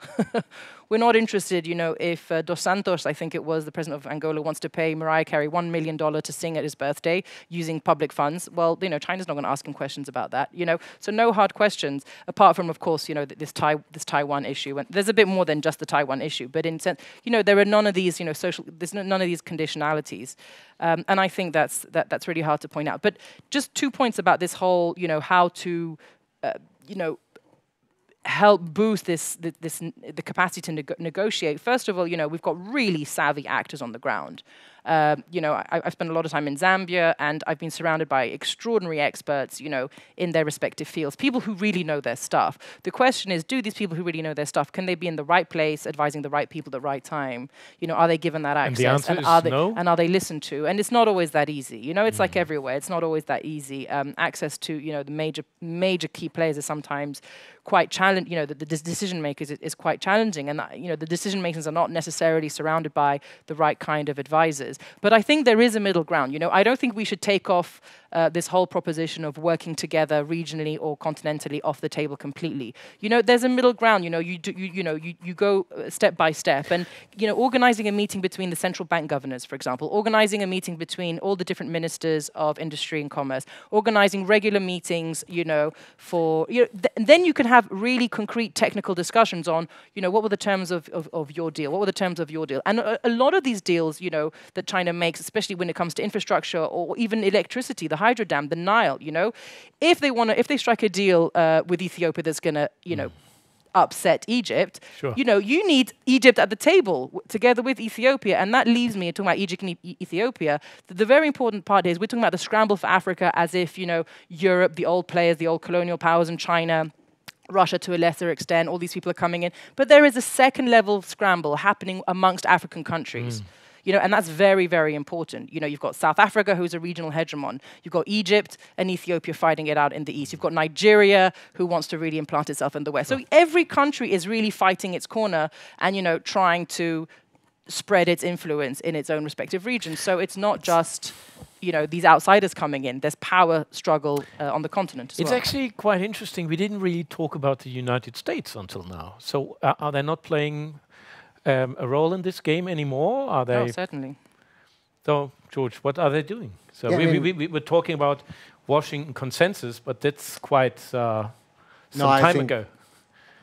We're not interested, if Dos Santos, I think it was, the president of Angola, wants to pay Mariah Carey $1 million to sing at his birthday using public funds. Well, China's not going to ask him questions about that, So no hard questions, apart from, of course, this Taiwan issue. And there's a bit more than just the Taiwan issue, but in sense, there are none of these, there's none of these conditionalities. And I think that's really hard to point out. But just 2 points about this whole, how to, help boost the capacity to negotiate. First of all, we've got really savvy actors on the ground. I've spent a lot of time in Zambia, and I've been surrounded by extraordinary experts, in their respective fields, people who really know their stuff. The question is, do these people who really know their stuff, can they be in the right place, advising the right people at the right time? Are they given that access? And the answer is no. And are they listened to? And it's not always that easy. It's like everywhere. It's not always that easy. Access to, the major key players is sometimes quite challenging. The decision makers is quite challenging, and the decision makers are not necessarily surrounded by the right kind of advisors. But I think there is a middle ground. I don't think we should take off this whole proposition of working together regionally or continentally off the table completely. There's a middle ground. You go step by step, and organizing a meeting between the central bank governors, for example, organizing a meeting between all the different ministers of industry and commerce, organizing regular meetings, for then you can have really concrete technical discussions on, what were the terms of your deal? What were the terms of your deal? And a lot of these deals, that China makes, especially when it comes to infrastructure or even electricity, the hydro dam, the Nile, if they strike a deal with Ethiopia that's going to, upset Egypt, sure. You need Egypt at the table together with Ethiopia, and that leaves me talking about Egypt and Ethiopia. The very important part is we're talking about the scramble for Africa as if, Europe, the old players, the old colonial powers, and China, Russia to a lesser extent, all these people are coming in. But there is a second level scramble happening amongst African countries. And that's very, very important. You've got South Africa, who's a regional hegemon. You've got Egypt and Ethiopia fighting it out in the east. You've got Nigeria, who wants to really implant itself in the west. So every country is really fighting its corner and, trying to spread its influence in its own respective regions. So it's not just, these outsiders coming in. There's power struggle on the continent as well. It's actually quite interesting. We didn't really talk about the United States until now. So are they not playing a role in this game anymore? Are they? No, certainly. So, George, what are they doing? So we were talking about Washington Consensus, but that's quite some time ago.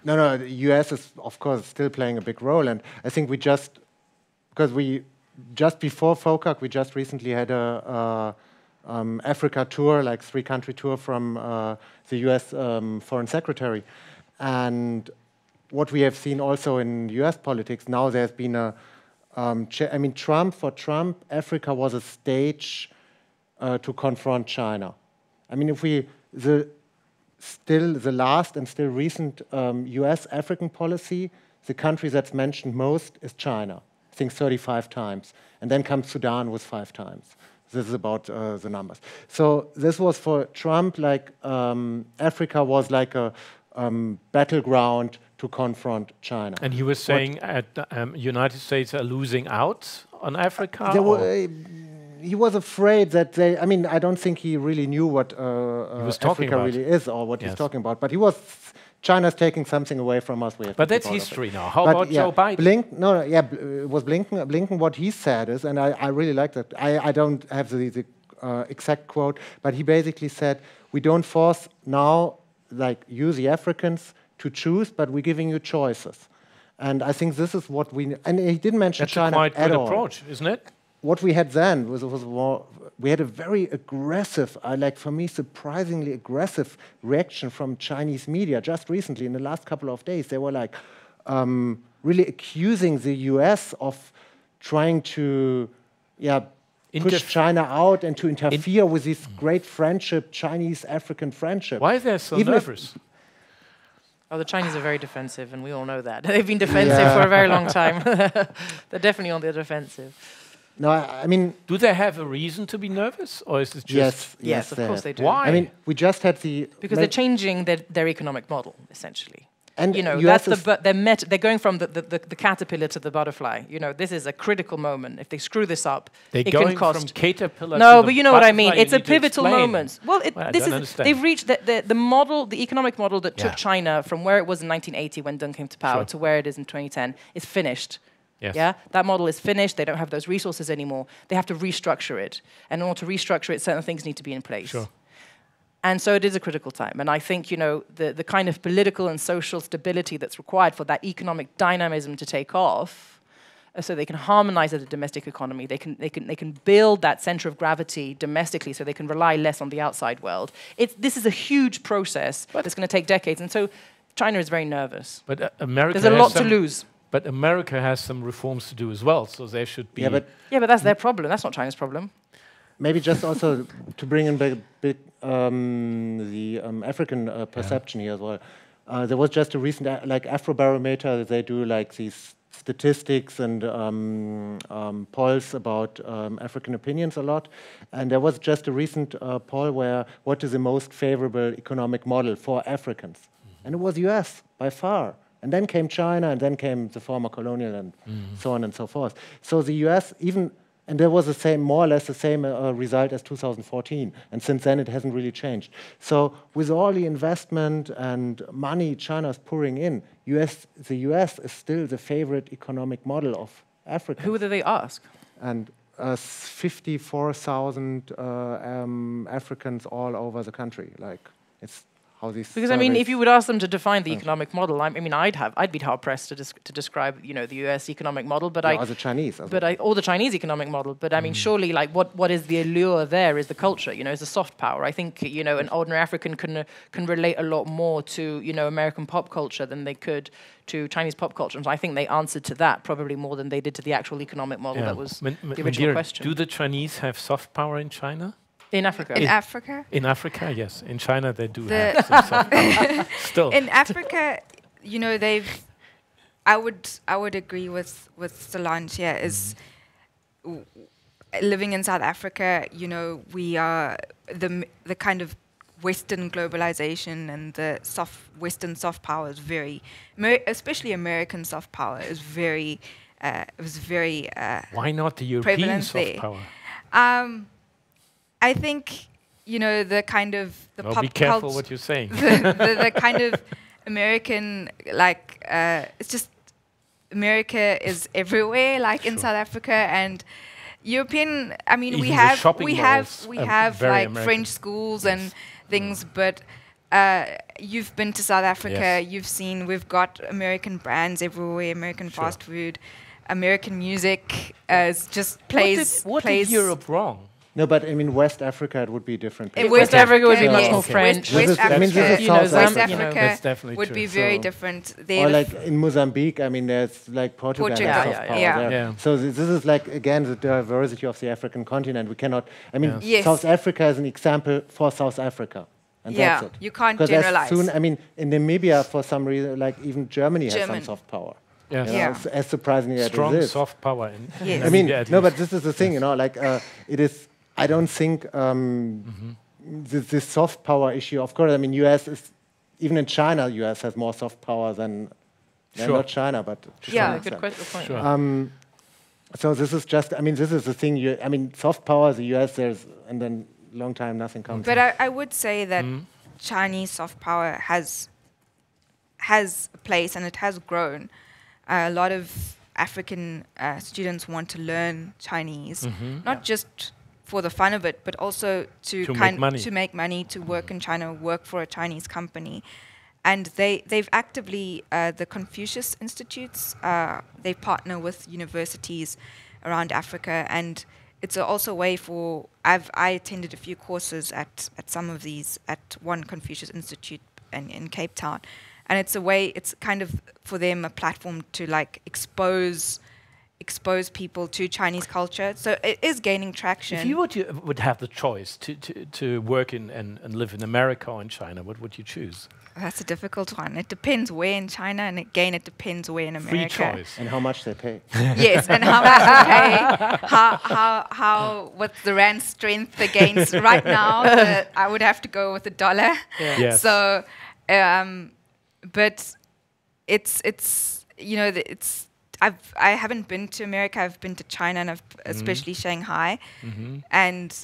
No, the US is, of course, still playing a big role. And I think just before FOCAC, we just recently had a Africa tour, like 3-country tour from the US Foreign Secretary. And what we have seen also in US politics, now there's been for Trump, Africa was a stage to confront China. The last and still recent US-African policy, the country that's mentioned most is China, I think 35 times. And then comes Sudan with 5 times. This is about the numbers. So this was for Trump, like Africa was like a battleground to confront China. And he was saying United States are losing out on Africa? He was afraid that they, I don't think he really knew what Africa really is or what he's talking about, but China's taking something away from us. But that's history now. How about Joe Biden? It was Blinken. What he said is, and I really like that. I don't have the exact quote, but he basically said, we don't force now, like you, the Africans, to choose, but we're giving you choices. And I think this is what we... And he didn't mention China at all. That's a quite good approach, isn't it? What we had then was more... We had a very aggressive, for me, surprisingly aggressive reaction from Chinese media. Just recently, in the last couple of days, they were really accusing the US of trying to push China out and to interfere with this great friendship, Chinese-African friendship. Why are they so nervous? Oh, the Chinese are very defensive, and we all know that. They've been defensive for a very long time. They're definitely on the defensive. No, I mean... Do they have a reason to be nervous, or is it just... Yes, of course they do. Why? I mean, we just had the... Because they're changing their economic model, essentially. And you know, US they're going from the caterpillar to the butterfly. You know, this is a critical moment. If they screw this up, it can cost. From caterpillar no, to but you know what I mean. butterfly, It's a pivotal moment. Well, they've reached the model, the economic model that took China from where it was in 1980 when Deng came to power to where it is in 2010 is finished. Yes. Yeah, that model is finished. They don't have those resources anymore. They have to restructure it, and in order to restructure it, certain things need to be in place. Sure. And so it is a critical time. And I think, you know, the kind of political and social stability that's required for that economic dynamism to take off, so they can harmonize the domestic economy, they can build that center of gravity domestically so they can rely less on the outside world. This is a huge process that's going to take decades. And so China is very nervous. But America there's a lot to lose. But America has some reforms to do as well, so they should be... Yeah, but that's their problem. That's not China's problem. Maybe just also to bring in the African perception here as well. There was just a recent Afrobarometer. They do like these statistics and polls about African opinions a lot. And there was just a recent poll where what is the most favorable economic model for Africans? And it was US by far. And then came China, and then came the former colonial and so on and so forth. So the US even... And there was the same, more or less the same result as 2014. And since then, it hasn't really changed. So with all the investment and money China's pouring in, the US is still the favorite economic model of Africa. Who do they ask? And 54,000 Africans all over the country. Like, it's how these because I mean, if you would ask them to define the economic model, I mean, I'd be hard pressed to describe, you know, the U.S. economic model, but or the Chinese, or the Chinese economic model. But I mean, surely, like, what is the allure there? Is the culture, you know, is the soft power. I think, you know, an ordinary African can relate a lot more to, you know, American pop culture than they could to Chinese pop culture. And so I think they answered to that probably more than they did to the actual economic model that was the original question. Do the Chinese have soft power in China? In Africa. In Africa? In Africa, yes. In China, they do have some soft power. Still. In Africa, you know, I would agree with Solange here. Is living in South Africa, you know, we are the kind of Western globalization and the Western soft power is very, especially American soft power is very, why not the European soft power? I think, you know, the kind of the pop be careful what you're saying. the kind of American, like, it's just America is everywhere, like in South Africa, and European. I mean, even we have like American. French schools and things, but you've been to South Africa. You've seen we've got American brands everywhere, American fast food, American music just plays. What did Europe wrong? No, but I mean, West Africa, it would be different. West Africa would be much more French. West Africa would be very different. Or like in Mozambique, I mean, there's like Portugal. So this is like, again, the diversity of the African continent. We cannot, I mean, South Africa is an example for South Africa. And that's it. You can't generalize. I mean, in Namibia, for some reason, like even Germany has some soft power. As surprisingly as it is. Strong soft power. I mean, no, but this is the thing, you know, like it is. I don't think this soft power issue. Of course, I mean, US is even in China. US has more soft power than not China, but good point. So this is just. I mean, this is the thing. I mean, soft power. The US there's, and then long time nothing comes. But I would say that Chinese soft power has a place and it has grown. A lot of African students want to learn Chinese, not just for the fun of it, but also to make money, to work in China, work for a Chinese company. And they've actively, the Confucius Institutes, they partner with universities around Africa, and it's also a way for, I attended a few courses at some of these, at one Confucius Institute in Cape Town, and it's a way, it's kind of for them a platform to like expose expose people to Chinese culture. So it is gaining traction. If you would have the choice to work in and live in America or in China, what would you choose? That's a difficult one. It depends where in China, and again, it depends where in America. Free choice. And how much they pay. Yes, and how much they pay. What's the rand strength against right now? I would have to go with the dollar. Yeah. Yes. So, but it's you know I haven't been to America. I've been to China and especially Shanghai, and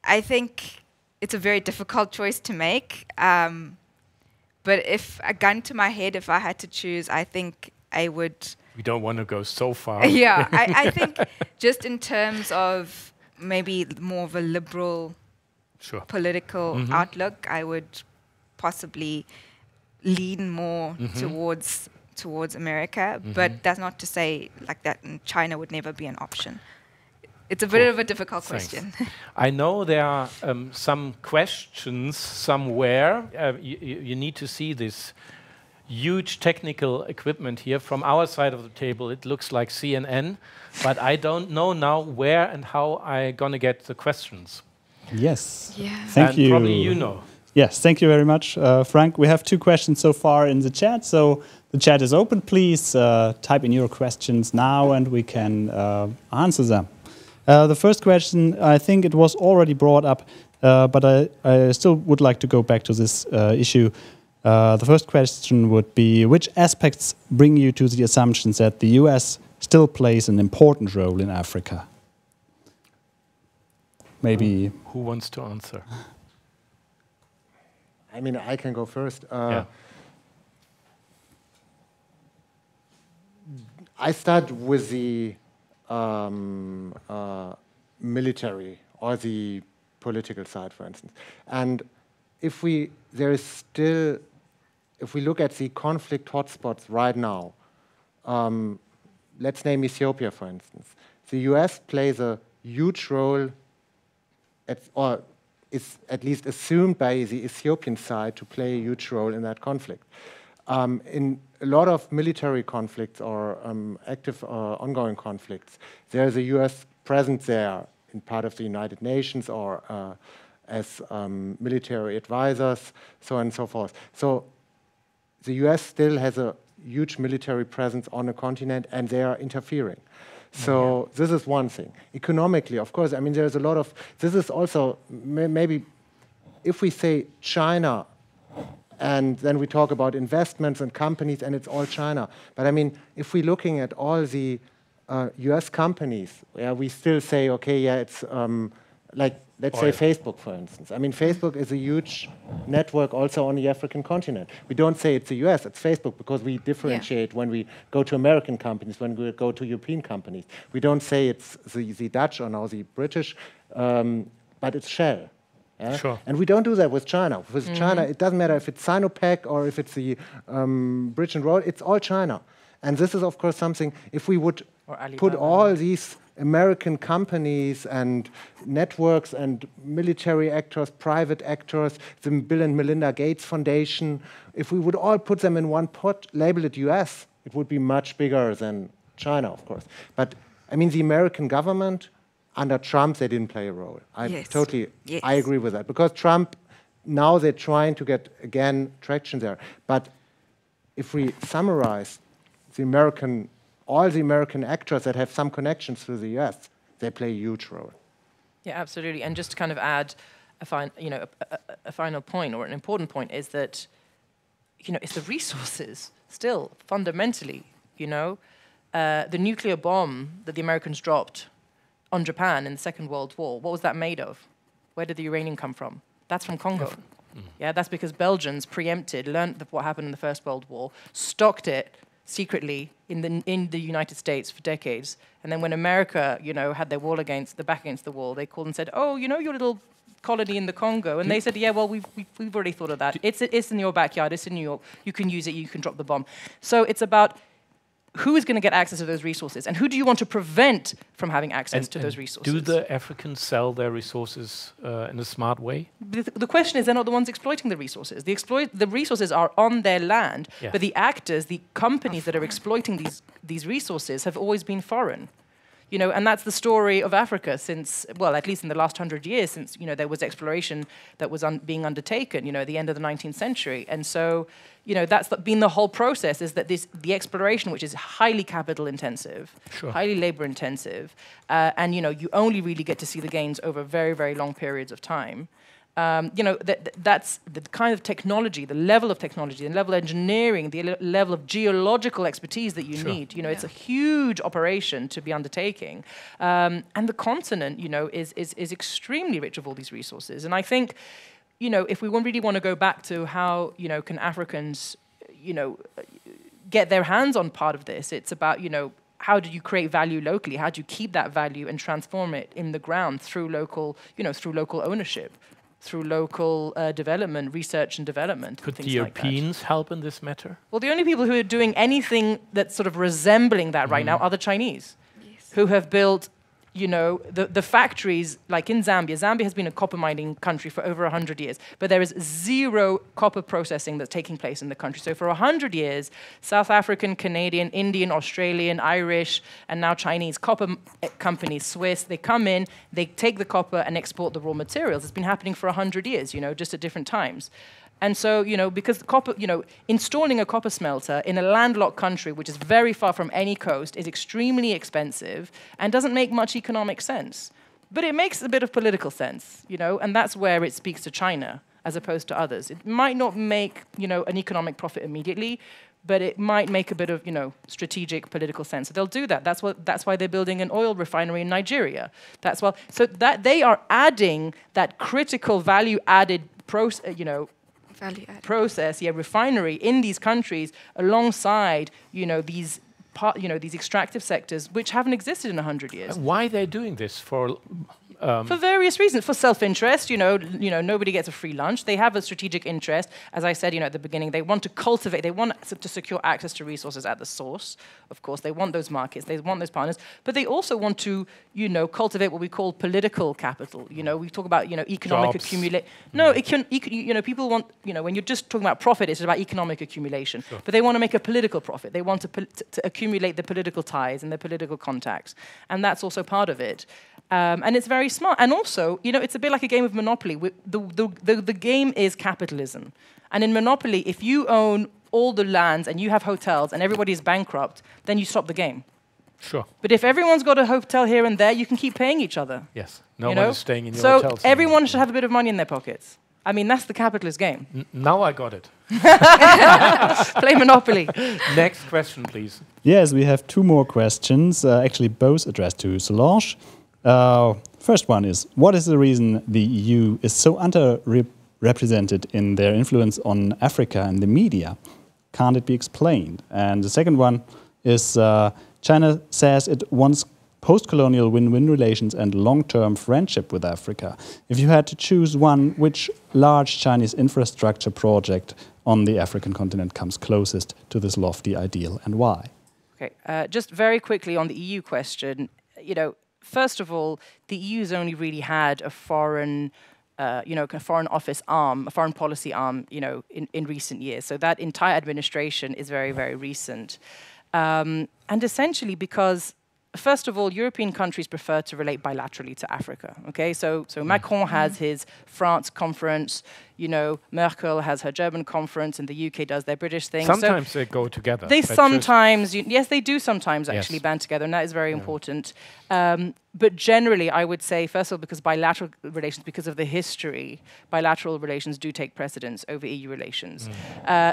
I think it's a very difficult choice to make. But if a gun to my head, if I had to choose, I think I would. We don't want to go so far. Yeah, I think just in terms of maybe more of a liberal political outlook, I would possibly lean more towards America. But that's not to say like that China would never be an option. It's a bit of a difficult question. I know there are some questions somewhere. You need to see this huge technical equipment here. From our side of the table, it looks like CNN, but I don't know now where and how I'm going to get the questions. Yes. Yeah. Thank you. Probably you know. Yes, thank you very much, Frank. We have 2 questions so far in the chat, so the chat is open. Please type in your questions now and we can answer them. The first question, I think it was already brought up, but I still would like to go back to this issue. The first question would be, which aspects bring you to the assumptions that the US still plays an important role in Africa? Maybe... Who wants to answer? I mean, I can go first. I start with the military or the political side, for instance. And if we look at the conflict hotspots right now, let's name Ethiopia, for instance. The US plays a huge role, or is at least assumed by the Ethiopian side to play a huge role in that conflict. In a lot of military conflicts or active ongoing conflicts, there's a US presence there in part of the United Nations or as military advisors, so on and so forth. So the US still has a huge military presence on the continent and they are interfering. So this is one thing. Economically, of course, I mean, there's a lot of, this is also, maybe if we say China, and then we talk about investments and companies, and it's all China. But I mean, if we're looking at all the US companies, we still say, okay, yeah, it's like, let's say Facebook, for instance. I mean, Facebook is a huge network also on the African continent. We don't say it's the US, it's Facebook, because we differentiate when we go to American companies, when we go to European companies. We don't say it's the Dutch or now the British, but it's Shell. Yeah? Sure. And we don't do that with China. With China, it doesn't matter if it's Sinovac or if it's the Bridge and Road, it's all China. And this is, of course, something, if we would put all these American companies and networks and military actors, private actors, the Bill and Melinda Gates Foundation, if we would all put them in one pot, label it US, it would be much bigger than China, of course. But, I mean, the American government, under Trump, they didn't play a role. I agree with that. Because Trump, now they're trying to get, again, traction there. But if we summarize all the American actors that have some connections to the US, they play a huge role. Yeah, absolutely. And just to kind of add a final point, or an important point, is that, it's the resources still, fundamentally, the nuclear bomb that the Americans dropped on Japan in the Second World War, what was that made of? Where did the uranium come from? That's from Congo. Yeah, that's because Belgians preempted, learned what happened in the First World War, stocked it secretly in the United States for decades, and then when America, had their back against the wall, they called and said, "Oh, your little colony in the Congo," and they said, "Yeah, well, we've already thought of that. It's in your backyard. It's in New York. You can use it. You can drop the bomb." So it's about who is going to get access to those resources, and who do you want to prevent from having access to those resources? Do the Africans sell their resources in a smart way? The question is, they're not the ones exploiting the resources. The resources are on their land, but the actors, the companies that are exploiting these resources have always been foreign. You know, and that's the story of Africa since, well, at least in the last 100 years, since, you know, there was exploration that was being undertaken, you know, at the end of the 19th century. And so, you know, that's been the whole process, is that the exploration, which is highly capital intensive, highly labor intensive, and, you know, you only really get to see the gains over very, very long periods of time. You know, that's the kind of technology, the level of technology, the level of engineering, the level of geological expertise that you need. You know, it's a huge operation to be undertaking. And the continent, you know, is extremely rich of all these resources. And I think, you know, if we really want to go back to how, you know, can Africans, you know, get their hands on part of this, it's about, you know, how do you create value locally? How do you keep that value and transform it in the ground through local, you know, through local ownership, through local development, research and development. Could the Europeans help in this matter? Well, the only people who are doing anything that's sort of resembling that right now are the Chinese, who have built, you know, the factories, like in Zambia. Zambia has been a copper mining country for over 100 years, but there is zero copper processing that's taking place in the country. So for 100 years, South African, Canadian, Indian, Australian, Irish, and now Chinese copper companies, Swiss, they come in, they take the copper and export the raw materials. It's been happening for 100 years, you know, just at different times. And so, you know, because copper, you know, installing a copper smelter in a landlocked country, which is very far from any coast, is extremely expensive and doesn't make much economic sense. But it makes a bit of political sense, you know, and that's where it speaks to China as opposed to others. It might not make, you know, an economic profit immediately, but it might make a bit of, you know, strategic political sense. So they'll do that. That's why they're building an oil refinery in Nigeria. That's why. So that they are adding that critical value-added refinery in these countries alongside, you know, these extractive sectors which haven't existed in 100 years. And why are they doing this? For various reasons. For self-interest, you know, nobody gets a free lunch. They have a strategic interest. As I said, you know, at the beginning, they want to cultivate, they want to secure access to resources at the source. Of course, they want those markets, they want those partners, but they also want to, you know, cultivate what we call political capital. You know, we talk about, you know, economic accumulation. No, you know, people want, you know, when you're just talking about profit, it's about economic accumulation. But they want to make a political profit. They want to accumulate the political ties and the political contacts, and that's also part of it. And it's very smart. And also, you know, it's a bit like a game of Monopoly. The game is capitalism. And in Monopoly, if you own all the lands and you have hotels and everybody is bankrupt, then you stop the game. Sure. But if everyone's got a hotel here and there, you can keep paying each other. Yes. No one is staying in your hotels. So everyone should have a bit of money in their pockets. I mean, that's the capitalist game. Now I got it. Play Monopoly. Next question, please. Yes, we have two more questions, actually both addressed to Solange. First one is, what is the reason the EU is so underrepresented in their influence on Africa and the media? Can't it be explained? And the second one is, China says it wants post-colonial win-win relations and long-term friendship with Africa. If you had to choose one, which large Chinese infrastructure project on the African continent comes closest to this lofty ideal, and why? Okay, just very quickly on the EU question, you know, first of all, the EU's only really had a foreign, you know, a foreign office arm, a foreign policy arm, you know, in recent years. So that entire administration is very, very recent. And essentially because, first of all, European countries prefer to relate bilaterally to Africa, okay? So Macron has his France conference, you know, Merkel has her German conference, and the UK does their British thing. Sometimes they go together. They sometimes, yes, they do sometimes actually band together, and that is very important. But generally, I would say, first of all, because bilateral relations, because of the history, bilateral relations do take precedence over EU relations.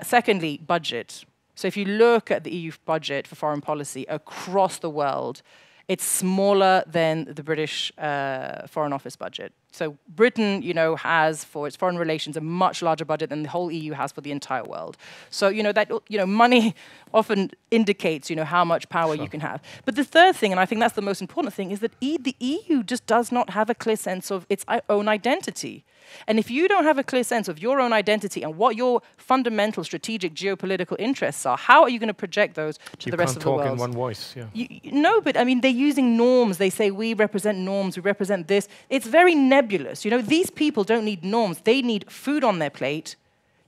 Secondly, budget. So if you look at the EU budget for foreign policy across the world, it's smaller than the British Foreign Office budget. So Britain, you know, has for its foreign relations a much larger budget than the whole EU has for the entire world. So, you know, that, you know, money often indicates, you know, how much power you can have. But the third thing, and I think that's the most important thing, is that the EU just does not have a clear sense of its own identity. And if you don't have a clear sense of your own identity and what your fundamental strategic geopolitical interests are, how are you going to project those to the rest of the world? You can't talk in one voice, yeah. No, but I mean, they're using norms. They say, we represent norms, we represent this. It's very nebulous. You know, these people don't need norms. They need food on their plate.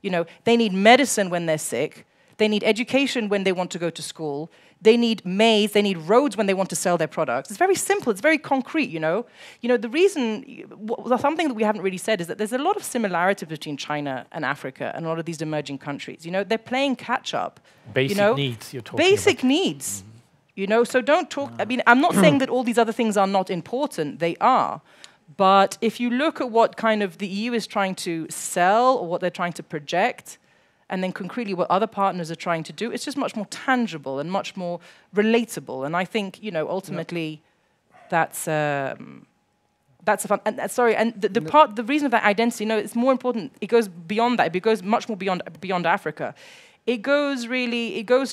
You know, they need medicine when they're sick. They need education when they want to go to school. They need maize. They need roads when they want to sell their products. It's very simple. It's very concrete, you know. You know, the reason, something that we haven't really said is that there's a lot of similarity between China and Africa and a lot of these emerging countries. You know, they're playing catch up. Basic needs you're talking Basic about. needs. Mm-hmm. You know, so don't talk, I mean, I'm not saying that all these other things are not important. They are. But if you look at what kind of the EU is trying to sell or what they're trying to project, and then concretely what other partners are trying to do, it's just much more tangible and much more relatable. And I think, you know, ultimately, that's a fun. And sorry, and the reason of that identity, no, it's more important. It goes beyond that. It goes much more beyond Africa. It goes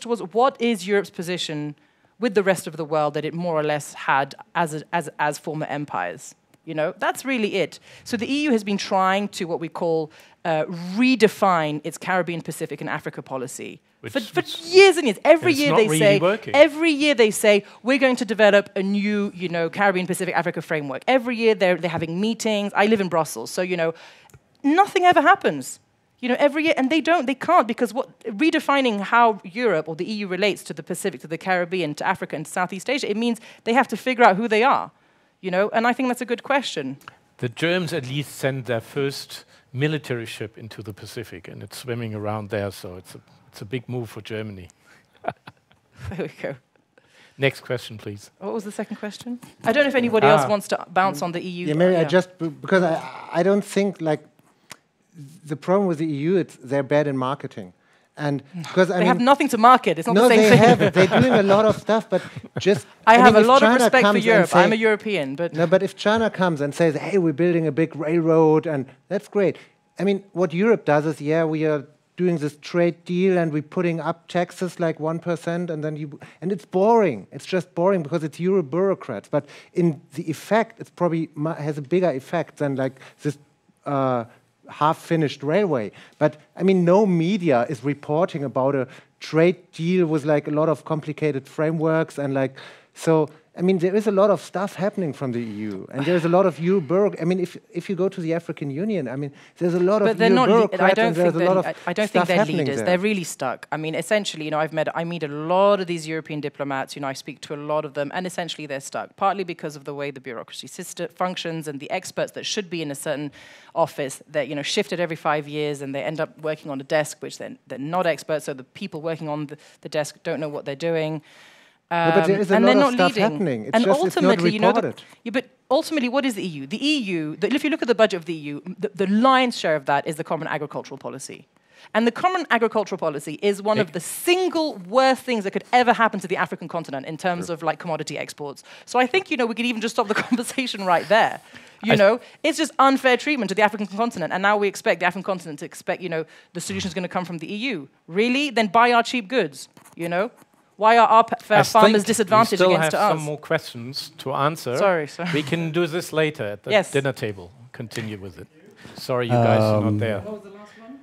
towards what is Europe's position with the rest of the world that it more or less had as former empires. You know, that's really it. So the EU has been trying to what we call redefine its Caribbean, Pacific, and Africa policy for years and years. Every year they say we're going to develop a new, you know, Caribbean, Pacific, Africa framework. Every year they're having meetings. I live in Brussels, so you know, nothing ever happens. You know, every year, and they can't, because redefining how Europe or the EU relates to the Pacific, to the Caribbean, to Africa, and to Southeast Asia, it means they have to figure out who they are. You know, and I think that's a good question. The Germans at least sent their first military ship into the Pacific, and it's swimming around there, so it's a big move for Germany. There we go. Next question, please. What was the second question? I don't know if anybody else wants to bounce on the EU. Yeah, maybe because I don't think, like, the problem with the EU, they're bad in marketing. And because they have nothing to market. It's not the same thing. No, they have. They're doing a lot of stuff, but just I have a lot of respect for Europe. I'm a European, but no. But if China comes and says, "Hey, we're building a big railroad," and that's great. I mean, what Europe does is, yeah, we are doing this trade deal and we're putting up taxes like 1%, and then and it's boring. It's just boring because it's Euro bureaucrats. But in the effect, it's probably has a bigger effect than like this. Half-finished railway. But I mean, no media is reporting about a trade deal with like a lot of complicated frameworks and like, so I mean, there is a lot of stuff happening from the EU, and there's a lot of EU bureaucracy. I mean, if you go to the African Union, I mean, there's a lot of EU bureaucrats, and there's a lot of I don't think they're leaders. They're really stuck. I mean, essentially, you know, I meet a lot of these European diplomats. You know, I speak to a lot of them, and essentially they're stuck, partly because of the way the bureaucracy system functions, and the experts that should be in a certain office, they're, you know, shifted every 5 years, and they end up working on a desk which they're not experts. So the people working on the desk don't know what they're doing. But there is a lot of stuff happening. It's just it's not reported. You know, but ultimately, what is the EU? The EU, if you look at the budget of the EU, the lion's share of that is the common agricultural policy. And the common agricultural policy is one of the single worst things that could ever happen to the African continent in terms of like commodity exports. So I think, you know, we could even just stop the conversation right there. You know, it's just unfair treatment to the African continent. And now we expect the African continent to expect, you know, the solution is going to come from the EU. Really? Then buy our cheap goods, you know? Why are our farmers disadvantaged against us? We still have some more questions to answer. Sorry. We can do this later at the dinner table. Continue with it. Sorry, you guys are not there. What was the last one?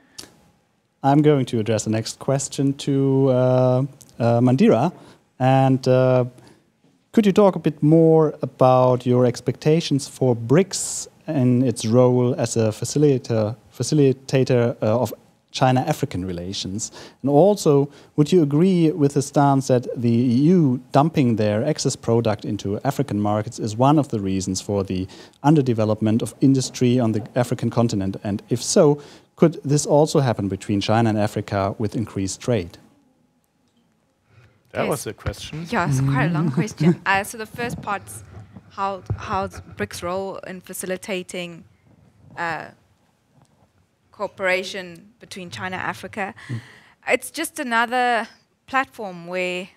I'm going to address the next question to Mandira. And could you talk a bit more about your expectations for BRICS and its role as a facilitator of China-African relations? And also, would you agree with the stance that the EU dumping their excess product into African markets is one of the reasons for the underdevelopment of industry on the African continent? And if so, could this also happen between China and Africa with increased trade? That was a question. Yeah, it's quite a long question. So the first part's how's BRICS' role in facilitating cooperation between China and Africa. It's just another platform where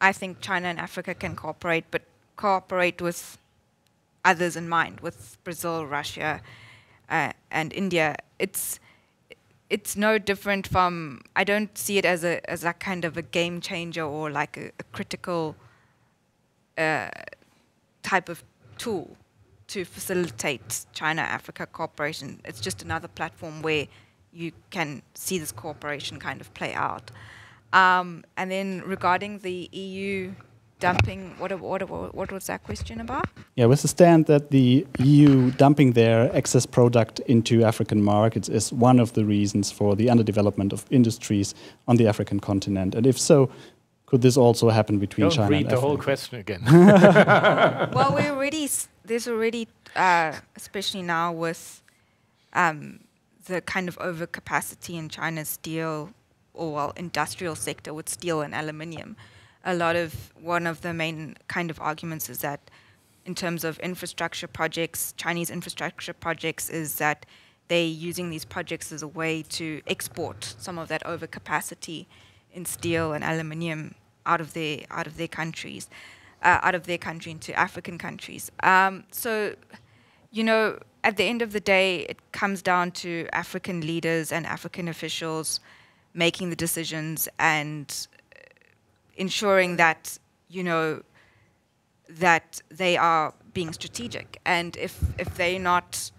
I think China and Africa can cooperate, but cooperate with others in mind, with Brazil, Russia, and India. It's no different from, I don't see it as a kind of a game changer or like a critical type of tool to facilitate China-Africa cooperation. It's just another platform where you can see this cooperation kind of play out. And then regarding the EU dumping, what was that question about? Yeah, with the stand that the EU dumping their excess product into African markets is one of the reasons for the underdevelopment of industries on the African continent. And if so, could this also happen between China and Africa? Don't read the whole question again. Well, there's already, especially now with the kind of overcapacity in China's steel, or well, industrial sector with steel and aluminium. One of the main kind of arguments is that in terms of infrastructure projects, Chinese infrastructure projects, is that they're using these projects as a way to export some of that overcapacity in steel and aluminium out of their countries, out of their country into African countries. So, you know, at the end of the day, it comes down to African leaders and African officials making the decisions and ensuring that, you know, that they are being strategic. And if they're not,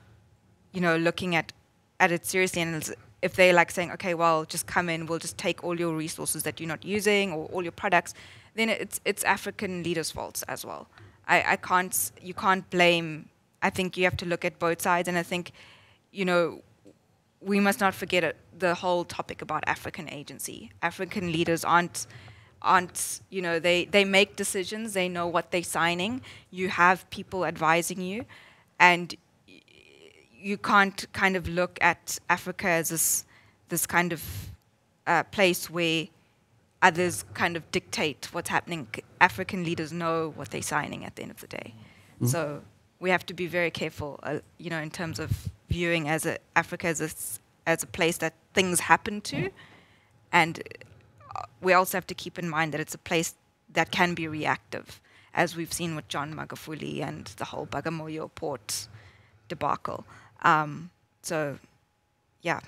you know, looking at it seriously, and if they're like saying, okay, well, just come in, we'll just take all your resources that you're not using or all your products, then it's African leaders' faults as well. You can't blame. I think you have to look at both sides, and I think, you know, we must not forget the whole topic about African agency. African leaders aren't, you know, they make decisions, they know what they're signing, you have people advising you, and you can't kind of look at Africa as this kind of place where others kind of dictate what's happening. African leaders know what they're signing at the end of the day. Mm-hmm. So we have to be very careful, you know, in terms of viewing Africa as a place that things happen to, and we also have to keep in mind that it's a place that can be reactive, as we've seen with John Magufuli and the whole Bagamoyo port debacle. So, yeah.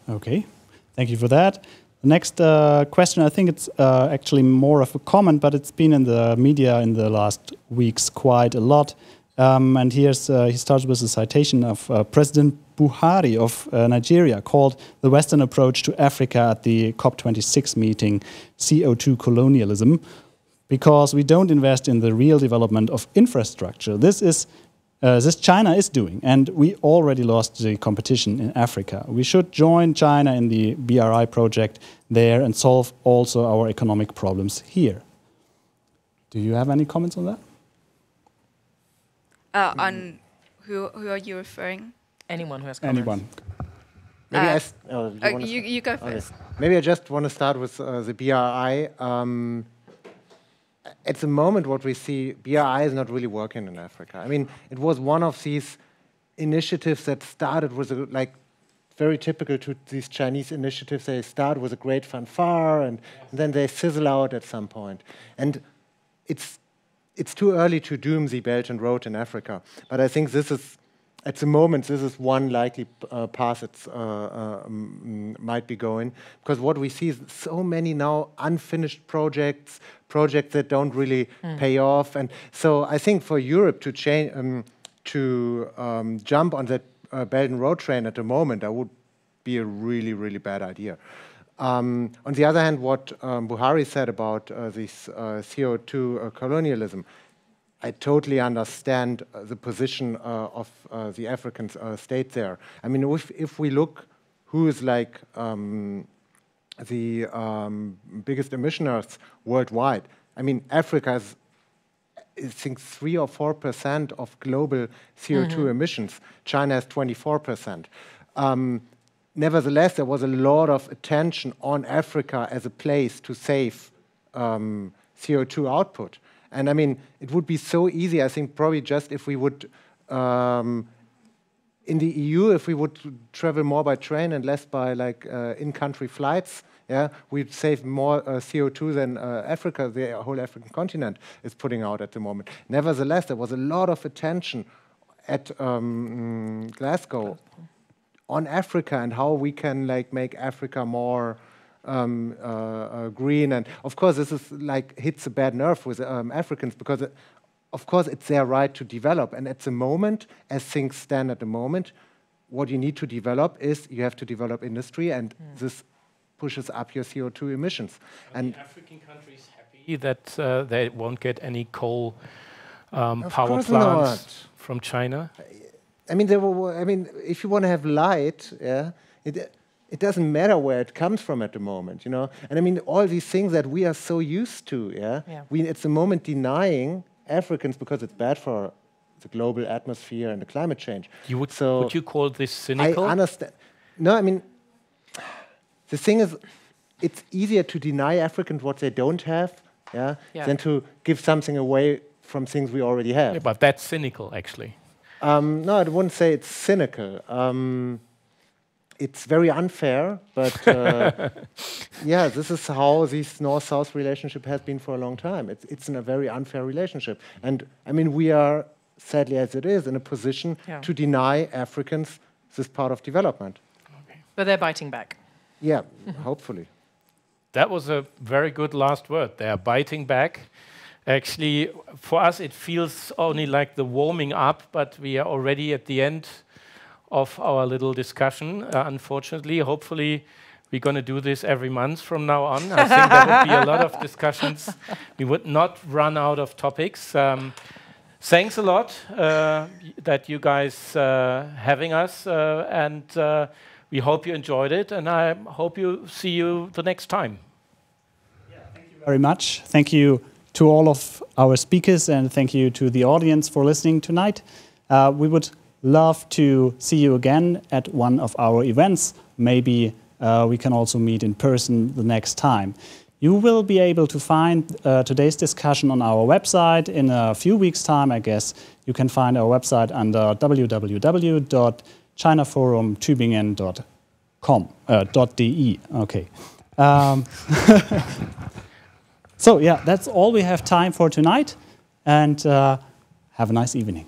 Okay, thank you for that. The next question, I think it's actually more of a comment, but it's been in the media in the last weeks quite a lot. And he starts with a citation of President Buhari of Nigeria, called the Western approach to Africa at the COP26 meeting CO2 colonialism, because we don't invest in the real development of infrastructure. This China is doing, and we already lost the competition in Africa. We should join China in the BRI project there and solve also our economic problems here. Do you have any comments on that? On who are you referring? Anyone who has comments. Anyone. Maybe you go first. Okay. Maybe I just want to start with the BRI. At the moment, what we see, BRI is not really working in Africa. I mean, it was one of these initiatives that started with, like, very typical to these Chinese initiatives. They start with a great fanfare, and then they fizzle out at some point. And it's too early to doom the Belt and Road in Africa. But I think this is, at the moment, this is one likely path it might be going. Because what we see is so many now unfinished projects that don't really pay off. And so I think for Europe to jump on that Belt and Road train at the moment, that would be a really, really bad idea. On the other hand, what Buhari said about this CO2 colonialism, I totally understand the position of the African state there. I mean, if we look who is like the biggest emitters worldwide, I mean, Africa is, I think, 3 or 4% of global CO2 emissions. China has 24%. Nevertheless, there was a lot of attention on Africa as a place to save CO2 output. And I mean, it would be so easy, I think, probably just if we would, in the EU, if we would travel more by train and less by like in-country flights, yeah, we'd save more CO2 than Africa, the whole African continent, is putting out at the moment. Nevertheless, there was a lot of attention at Glasgow on Africa and how we can like make Africa more green. And of course, this is like hits a bad nerve with Africans, because of course, it's their right to develop. And at the moment, as things stand at the moment, what you need to develop is you have to develop industry, and this pushes up your CO2 emissions. And the African countries happy that they won't get any coal power plants from China? I mean, if you want to have light, yeah, it doesn't matter where it comes from at the moment, you know. And I mean, all these things that we are so used to, we at the moment denying Africans because it's bad for the global atmosphere and the climate change. Would you call this cynical? I understand. No, I mean, the thing is, it's easier to deny Africans what they don't have, than to give something away from things we already have. Yeah, but that's cynical, actually. No, I wouldn't say it's cynical. It's very unfair, but yeah, this is how this North-South relationship has been for a long time. It's in a very unfair relationship. And I mean, we are, sadly as it is, in a position to deny Africans this part of development. Okay. But they're biting back. Yeah, hopefully. That was a very good last word. They are biting back. Actually, for us, it feels only like the warming up, but we are already at the end of our little discussion, unfortunately. Hopefully, we're going to do this every month from now on. I think there would be a lot of discussions. We would not run out of topics. Thanks a lot that you guys having us, and we hope you enjoyed it, and I hope you see you the next time. Yeah, thank you very much. Thank you to all of our speakers, and thank you to the audience for listening tonight. We would love to see you again at one of our events. Maybe we can also meet in person the next time. You will be able to find today's discussion on our website in a few weeks' time, I guess. You can find our website under www.chinaforumtübingen.de. Okay. So yeah, that's all we have time for tonight, and have a nice evening.